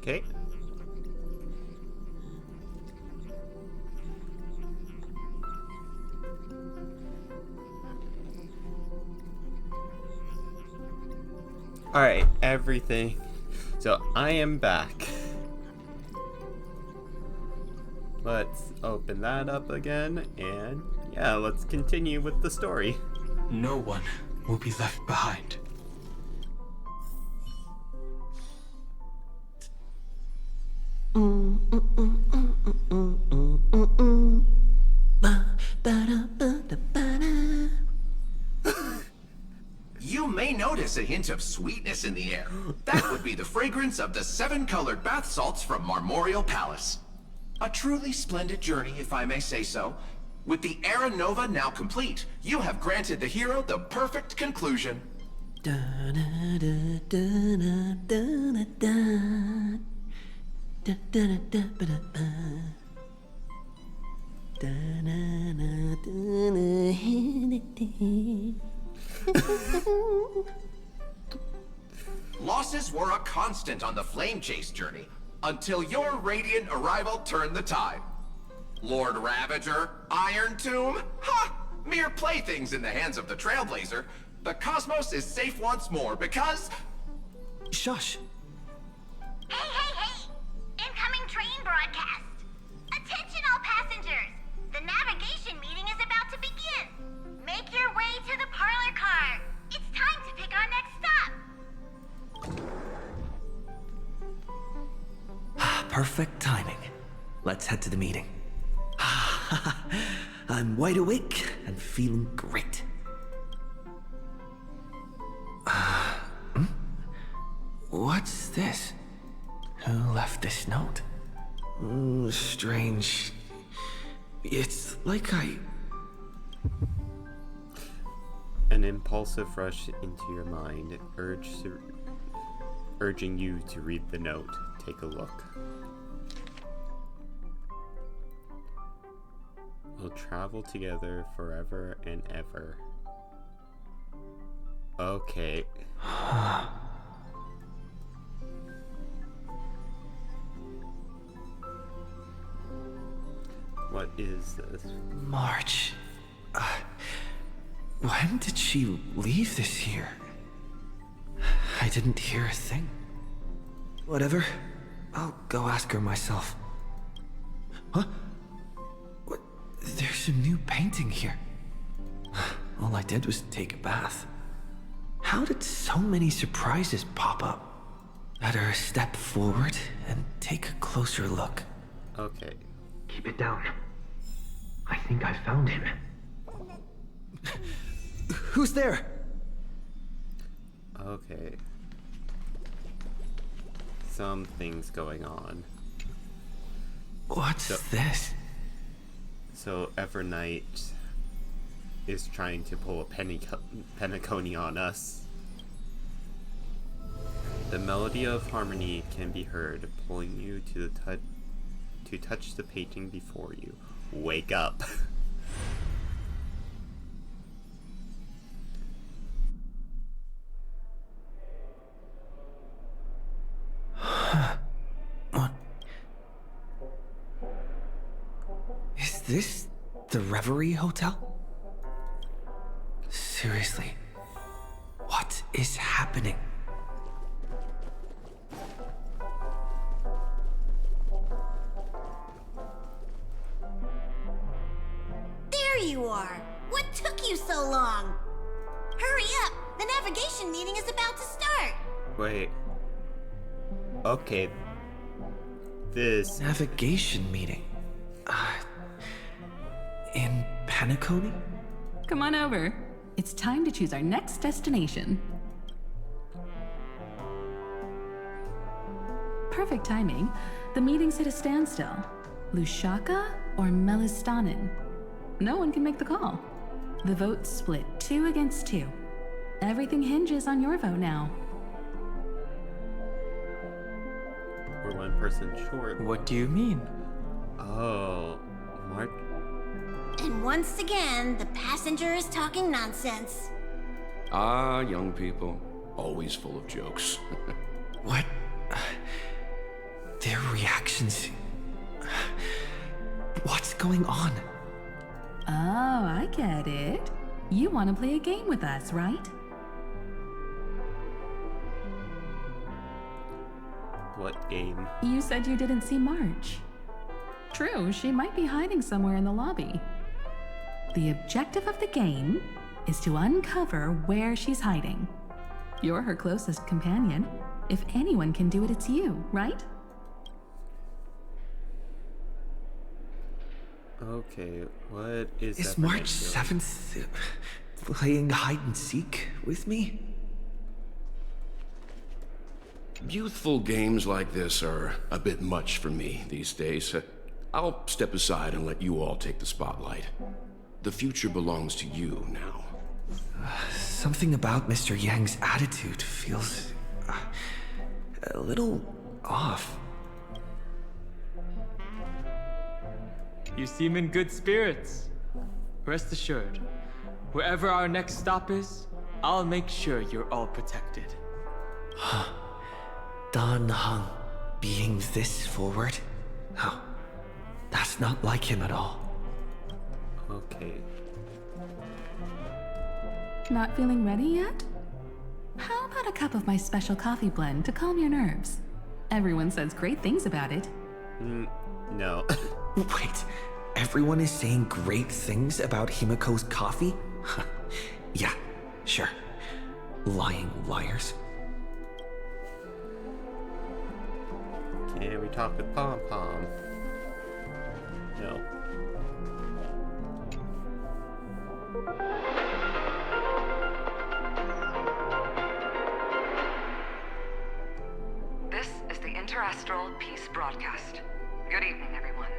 Okay. Alright, everything. So I am back. Let's open that up again, and yeah, let's continue with the story. No one will be left behind. You may notice a hint of sweetness in the air. That would be the fragrance of the 7-colored bath salts from Marmorial Palace. A truly splendid journey, if I may say so. With the Era Nova now complete, you have granted the hero the perfect conclusion. Losses were a constant on the Flame Chase journey, until your radiant arrival turned the tide. Lord Ravager, Iron Tomb, ha! Mere playthings in the hands of the Trailblazer. The cosmos is safe once more because... Shush! Hey! Incoming train broadcast! Attention all passengers! The navigation meeting is about to begin! Make your way to the parlor car! It's time to pick our next stop! Perfect timing. Let's head to the meeting. I'm wide awake and feeling great. What's this? Who left this note? Strange. It's like An impulsive rush into your mind, urging you to read the note. Take a look. We'll travel together forever and ever. Okay. What is this? March. When did she leave this here? I didn't hear a thing. Whatever. I'll go ask her myself. Huh? What? There's a new painting here. All I did was take a bath. How did so many surprises pop up? Better step forward and take a closer look. Okay. Keep it down. I think I found him. Who's there? Okay. Something's going on. What's this? So Evernight is trying to pull a Penacony on us. The melody of harmony can be heard, pulling you to touch the painting before you. Wake up. What? Is this the Reverie Hotel? Seriously, what is happening? There you are! What took you so long? Hurry up! The navigation meeting is about to start! Wait. Okay. This... Navigation meeting? In Penacony? Come on over. It's time to choose our next destination. Perfect timing. The meeting's at a standstill. Lushaka or Melistanen? No one can make the call. The vote's split 2 against 2. Everything hinges on your vote now. We're one person short. What do you mean? Oh, Mark. And once again, the passenger is talking nonsense. Ah, young people. Always full of jokes. What? Their reactions... What's going on? Oh, I get it. You want to play a game with us, right? What game? You said you didn't see March. True, she might be hiding somewhere in the lobby. The objective of the game is to uncover where she's hiding. You're her closest companion. If anyone can do it, it's you, right? Okay, what is Is that March for doing? 7th playing hide and seek with me? Youthful games like this are a bit much for me these days. I'll step aside and let you all take the spotlight. The future belongs to you now. Something about Mr. Yang's attitude feels... a little off. You seem in good spirits. Rest assured, wherever our next stop is, I'll make sure you're all protected. Dan Heng being this forward? Oh, that's not like him at all. Okay. Not feeling ready yet? How about a cup of my special coffee blend to calm your nerves? Everyone says great things about it. No. Wait, everyone is saying great things about Himiko's coffee? Yeah, sure. Lying liars. Can we talk with Pom Pom? No. This is the Interastral Peace Broadcast. Good evening, everyone.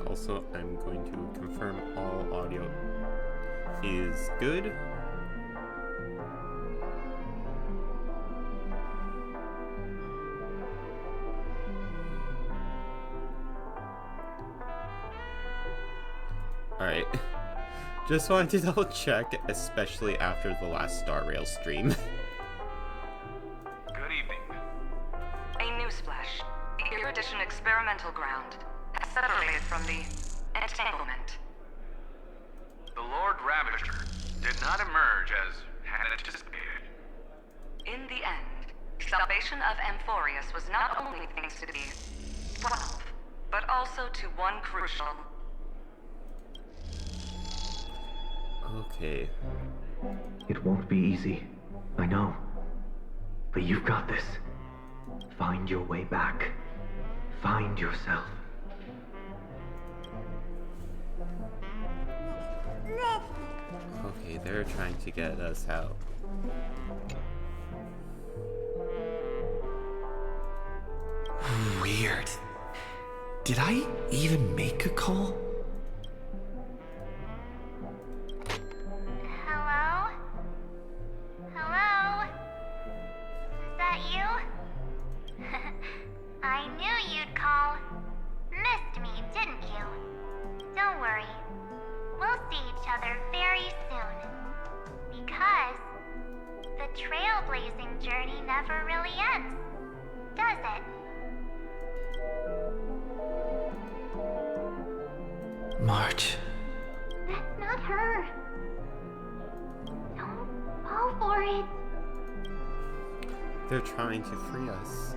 Also, I'm going to confirm all audio is good. Alright. Just wanted to double check, especially after the last Star Rail stream. Good evening. A newsflash. The Erudition experimental ground has separated from the entanglement. The Lord Ravager did not emerge as had anticipated. In the end, salvation of Amphorius was not only thanks to the 12, but also to one crucial... Okay. It won't be easy. I know. But you've got this. Find your way back. Find yourself. Okay, they're trying to get us out. Weird. Did I even make a call? Hello? Hello? Is that you? I knew you'd call. Missed me, didn't you? Don't worry. We'll see each other very soon. Because the trailblazing journey never really ends, does it? March. That's not her. Don't fall for it. They're trying to free us.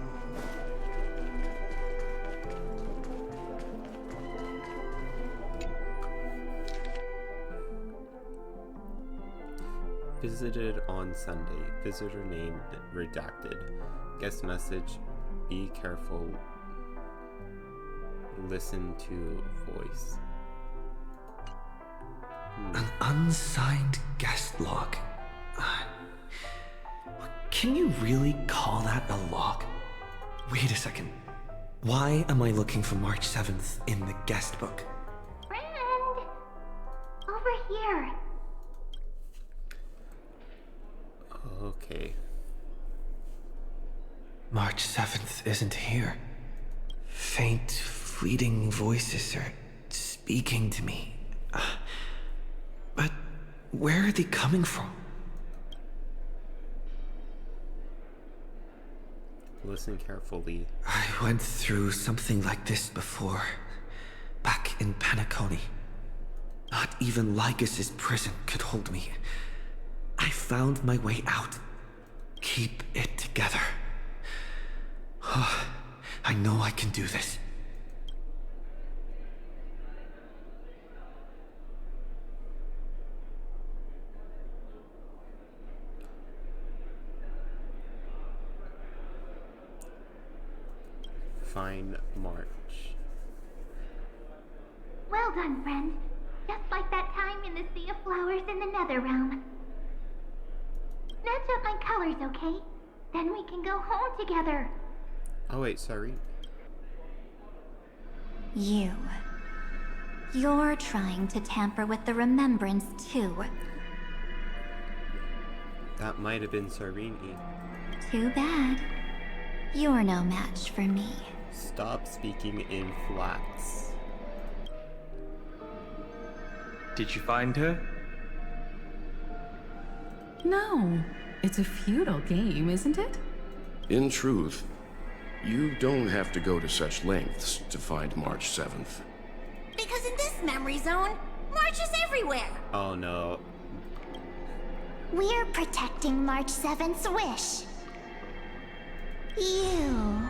Visited on Sunday. Visitor name redacted. Guest message. Be careful. Listen to voice. An unsigned guest log. Can you really call that a log? Wait a second. Why am I looking for March 7th in the guest book? Friend! Over here. Okay. March 7th isn't here. Faint, fleeting voices are speaking to me. But where are they coming from? Listen carefully. I went through something like this before. Back in Penacony. Not even Lygus' prison could hold me. I found my way out. Keep it together. I know I can do this. Find March. Well done, friend. Just like that time in the Sea of Flowers in the Nether Realm. Match up my colors, okay? Then we can go home together. Oh wait, sorry. You're trying to tamper with the remembrance too. That might have been Sarini. Too bad. You're no match for me. Stop speaking in flats. Did you find her? No. It's a futile game, isn't it? In truth, you don't have to go to such lengths to find March 7th. Because in this memory zone, March is everywhere. Oh no. We're protecting March 7th's wish. You...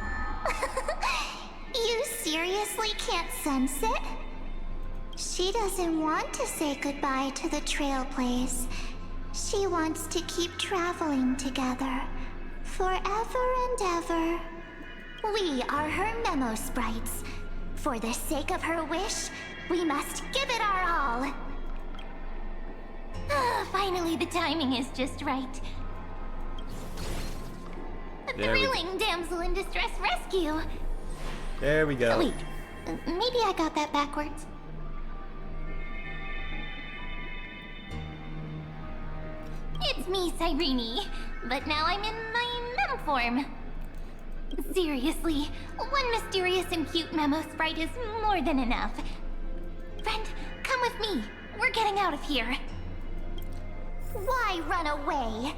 You seriously can't sense it? She doesn't want to say goodbye to the trail place. She wants to keep traveling together. Forever and ever. We are her memo sprites. For the sake of her wish, we must give it our all. Finally, the timing is just right. A thrilling damsel in distress rescue. There we go. Oh, wait, maybe I got that backwards. It's me, Cyrene, but now I'm in my mem form. Seriously, one mysterious and cute memo sprite is more than enough. Friend, come with me. We're getting out of here. Why run away?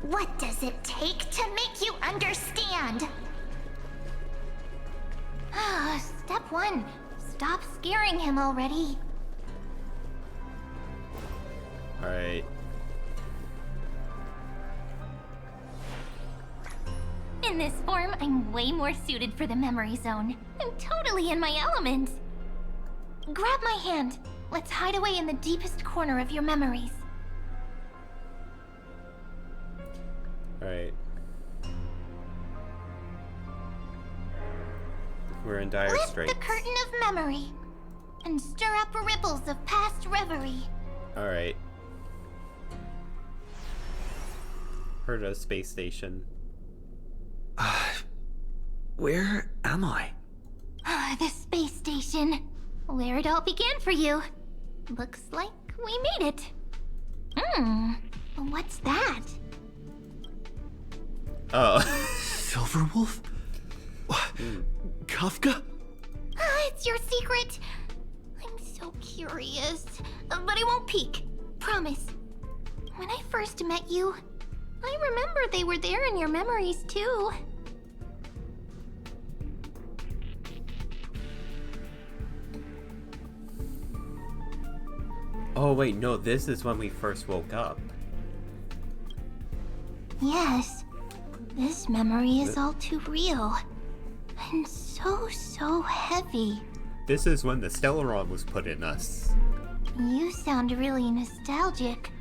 What does it take to make you understand? Step 1. Stop scaring him already. Alright. In this form, I'm way more suited for the memory zone. I'm totally in my element. Grab my hand. Let's hide away in the deepest corner of your memories. Alright. We're in dire Lift straits. the curtain of memory and stir up ripples of past reverie. Alright. Heard of space station. Where am I? The space station. Where it all began for you. Looks like we made it. What's that? Oh. Silverwolf? Kafka? It's your secret. I'm so curious. But I won't peek. Promise. When I first met you, I remember they were there in your memories too. Oh wait, no, this is when we first woke up. Yes. This memory is all too real. And so heavy. This is when the Stellaron was put in us. You sound really nostalgic.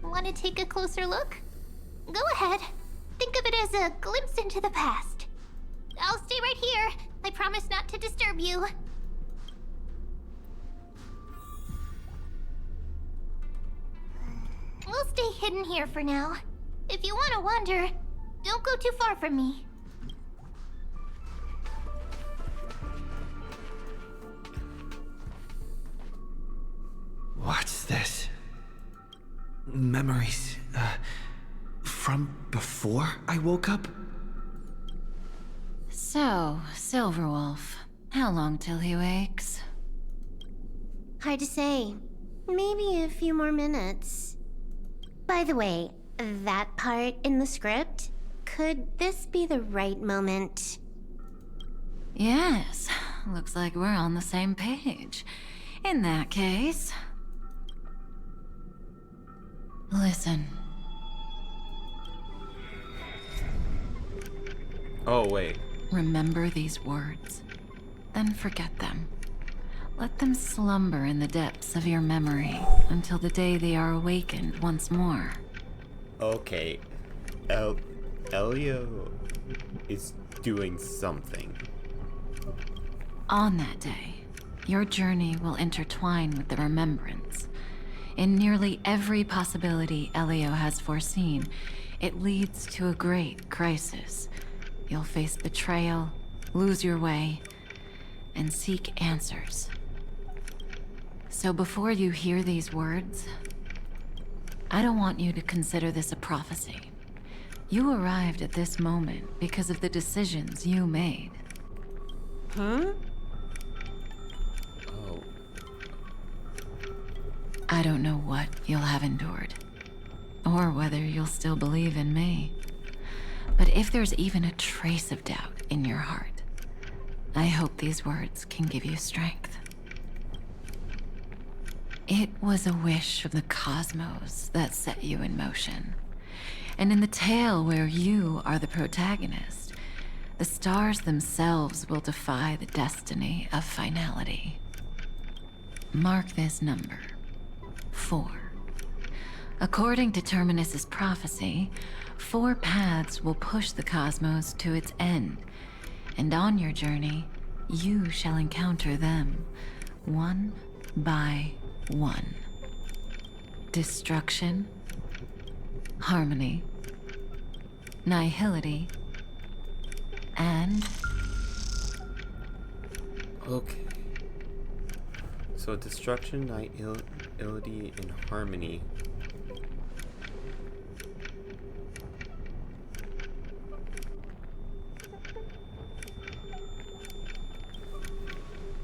Want to take a closer look? Go ahead. Think of it as a glimpse into the past. I'll stay right here. I promise not to disturb you. We'll stay hidden here for now. If you want to wander, don't go too far from me. What's this? Memories, from before I woke up? So, Silverwolf, how long till he wakes? Hard to say. Maybe a few more minutes. By the way, that part in the script, Could this be the right moment? Yes, looks like we're on the same page. In that case... Listen. Oh, wait. Remember these words, then forget them. Let them slumber in the depths of your memory until the day they are awakened once more. Okay. Elio is doing something. On that day, your journey will intertwine with the remembrance. In nearly every possibility Elio has foreseen, it leads to a great crisis. You'll face betrayal, lose your way, and seek answers. So before you hear these words, I don't want you to consider this a prophecy. You arrived at this moment because of the decisions you made. Huh? Oh. I don't know what you'll have endured, or whether you'll still believe in me. But if there's even a trace of doubt in your heart, I hope these words can give you strength. It was a wish of the cosmos that set you in motion. And in the tale where you are the protagonist, the stars themselves will defy the destiny of finality. Mark this number, 4. According to Terminus's prophecy, 4 paths will push the cosmos to its end, and on your journey, you shall encounter them, one by one. Destruction, harmony, nihility, and... Okay. So destruction, nihility, and harmony.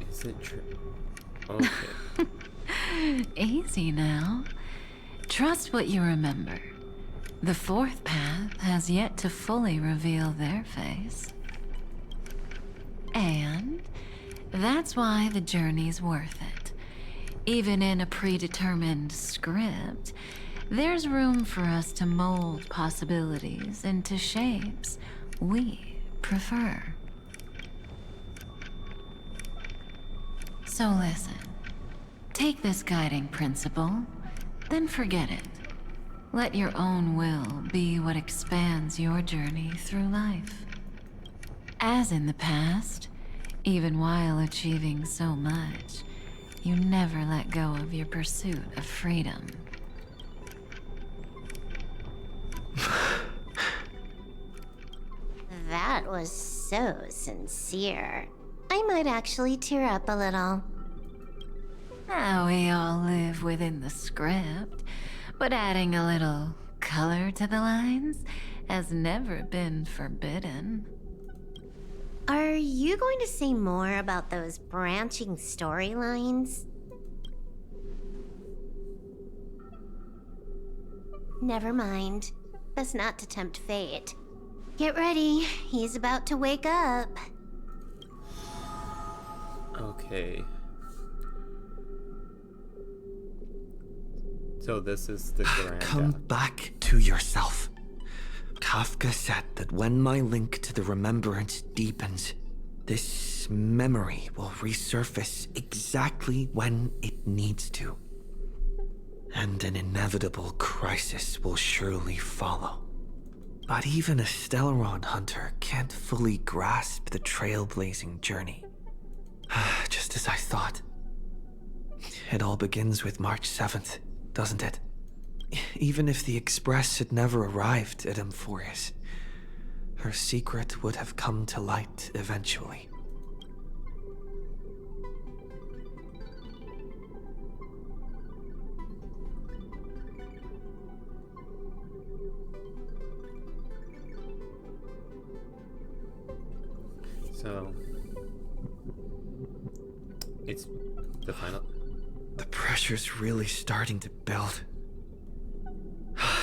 Is it true? Okay. Easy now. Trust what you remember. The 4th path has yet to fully reveal their face. And that's why the journey's worth it. Even in a predetermined script, there's room for us to mold possibilities into shapes we prefer. So listen. Take this guiding principle, then forget it. Let your own will be what expands your journey through life. As in the past, even while achieving so much, you never let go of your pursuit of freedom. That was so sincere. I might actually tear up a little. Now we all live within the script, but adding a little color to the lines has never been forbidden. Are you going to say more about those branching storylines? Never mind. Best not to tempt fate. Get ready, he's about to wake up. Okay. So this is the grand... Come back to yourself. Kafka said that when my link to the remembrance deepens, this memory will resurface exactly when it needs to. And an inevitable crisis will surely follow. But even a Stellaron hunter can't fully grasp the trailblazing journey. Just as I thought. It all begins with March 7th, doesn't it? Even if the Express had never arrived at Amphorius, her secret would have come to light eventually. So... it's the final... The pressure's really starting to build.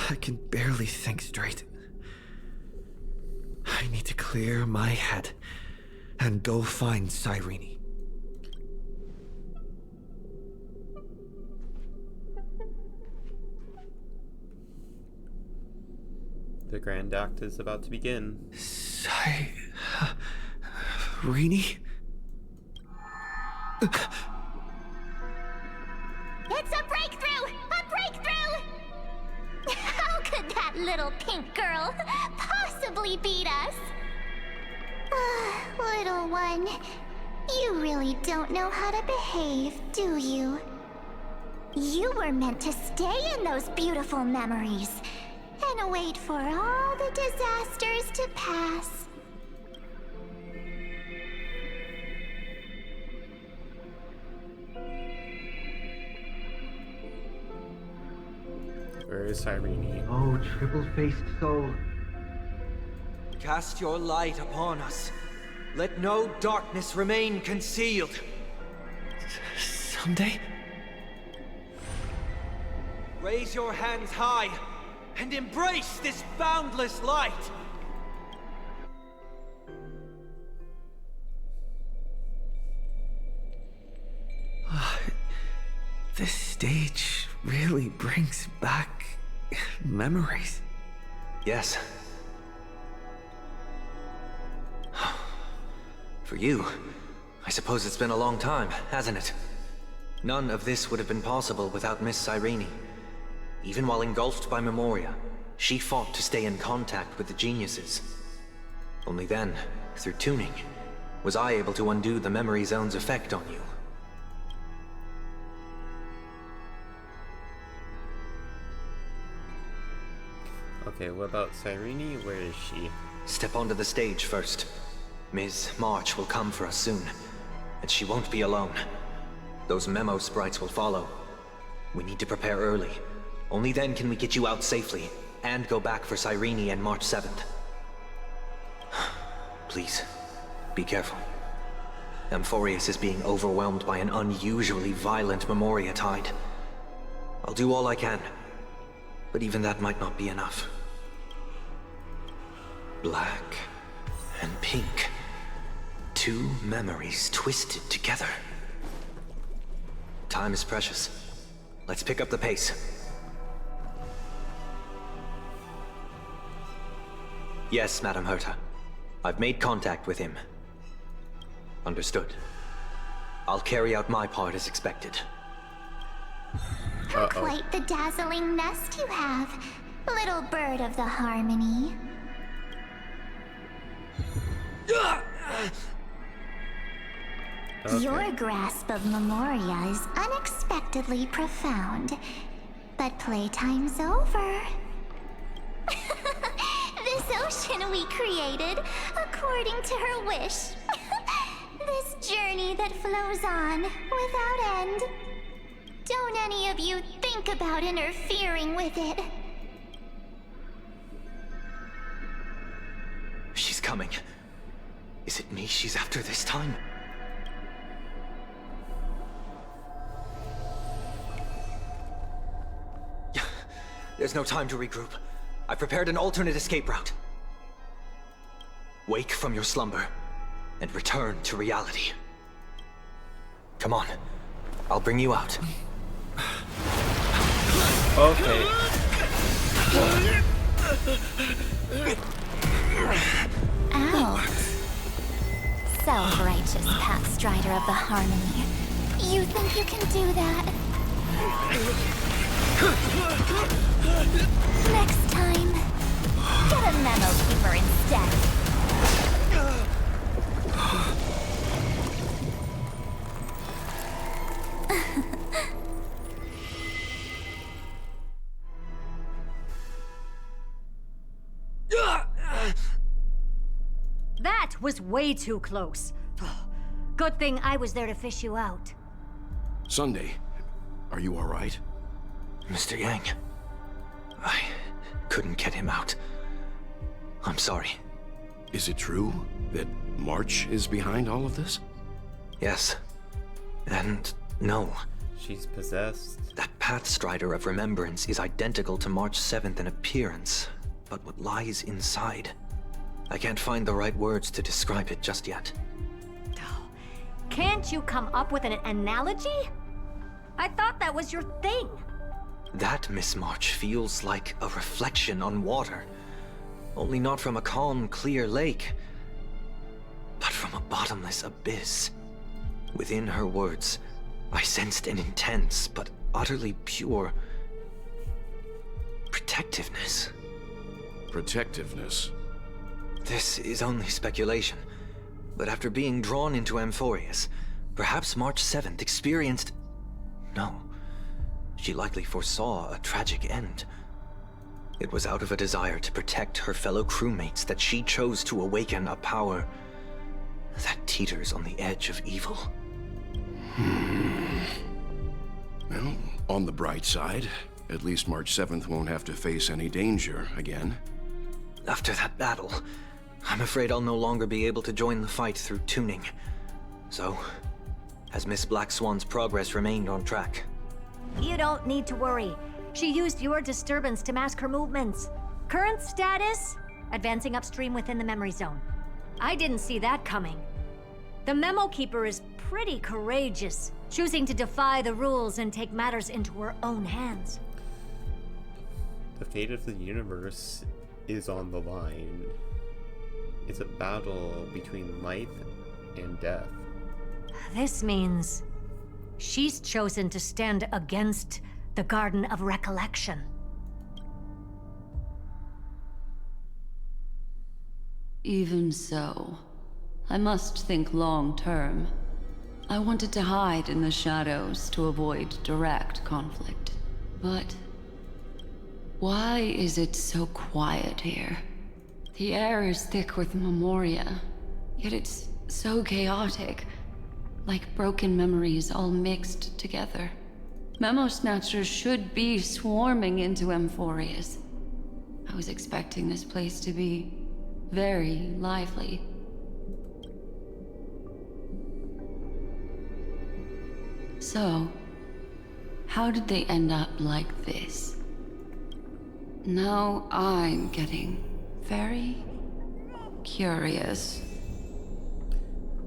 I can barely think straight. I need to clear my head and go find Cyrene. The Grand Act is about to begin. Cyrene? It's a breakthrough! A breakthrough! How could that little pink girl possibly beat us? Little one, you really don't know how to behave, do you? You were meant to stay in those beautiful memories and wait for all the disasters to pass. Where is Cyrene? Oh, triple-faced soul. Cast your light upon us. Let no darkness remain concealed. Someday? Raise your hands high and embrace this boundless light. This stage really brings back memories. Yes. For you, I suppose it's been a long time, hasn't it? None of this would have been possible without Miss Cyrene. Even while engulfed by Memoria, she fought to stay in contact with the geniuses. Only then, through tuning, was I able to undo the memory zone's effect on you. Okay, what about Cyrene? Where is she? Step onto the stage first. Ms. March will come for us soon, and she won't be alone. Those memo sprites will follow. We need to prepare early. Only then can we get you out safely, and go back for Cyrene and March 7th. Please, be careful. Amphorius is being overwhelmed by an unusually violent Memoria tide. I'll do all I can, but even that might not be enough. Black and pink. Two memories twisted together. Time is precious. Let's pick up the pace. Yes, Madam Herta. I've made contact with him. Understood. I'll carry out my part as expected. Quite the dazzling nest you have, little bird of the harmony. Okay. Your grasp of Memoria is unexpectedly profound, but playtime's over. This ocean we created, according to her wish. This journey that flows on, without end. Don't any of you think about interfering with it. She's coming. Is it me she's after this time? There's no time to regroup. I've prepared an alternate escape route. Wake from your slumber and return to reality. Come on. I'll bring you out. Okay. Out. Self-righteous Pathstrider of the Harmony. You think you can do that? Next time, get a memo keeper instead. That was way too close. Good thing I was there to fish you out. Sunday, are you all right? Mr. Yang, I couldn't get him out. I'm sorry. Is it true that March is behind all of this? Yes. And no. She's possessed. That Pathstrider of Remembrance is identical to March 7th in appearance, but what lies inside I can't find the right words to describe it just yet. Can't you come up with an analogy? I thought that was your thing. That, Miss March, feels like a reflection on water. Only not from a calm, clear lake, but from a bottomless abyss. Within her words, I sensed an intense but utterly pure protectiveness. Protectiveness? This is only speculation, but after being drawn into Amphorius, perhaps March 7th experienced... No, she likely foresaw a tragic end. It was out of a desire to protect her fellow crewmates that she chose to awaken a power that teeters on the edge of evil. Well, on the bright side, at least March 7th won't have to face any danger again. After that battle, I'm afraid I'll no longer be able to join the fight through tuning. So, has Miss Black Swan's progress remained on track? You don't need to worry. She used your disturbance to mask her movements. Current status? Advancing upstream within the memory zone. I didn't see that coming. The Memo Keeper is pretty courageous, choosing to defy the rules and take matters into her own hands. The fate of the universe is on the line. It's a battle between life and death. This means she's chosen to stand against the Garden of Recollection. Even so, I must think long-term. I wanted to hide in the shadows to avoid direct conflict. But why is it so quiet here? The air is thick with memoria, yet it's so chaotic, like broken memories all mixed together. Memo Snatchers should be swarming into Amphorius. I was expecting this place to be very lively. So, how did they end up like this? Now I'm getting very curious.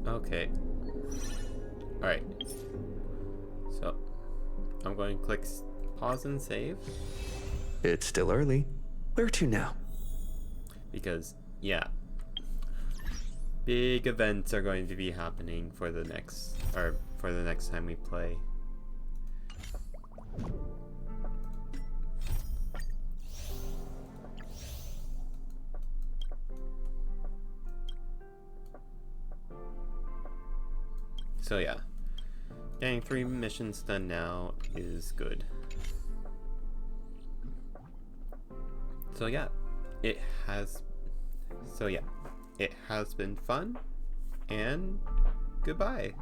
Okay. Alright. So, I'm going to click pause and save. It's still early. Where to now? Because, yeah. Big events are going to be happening for the next time we play. So yeah, getting 3 missions done now is good. So yeah, it has been fun, and goodbye.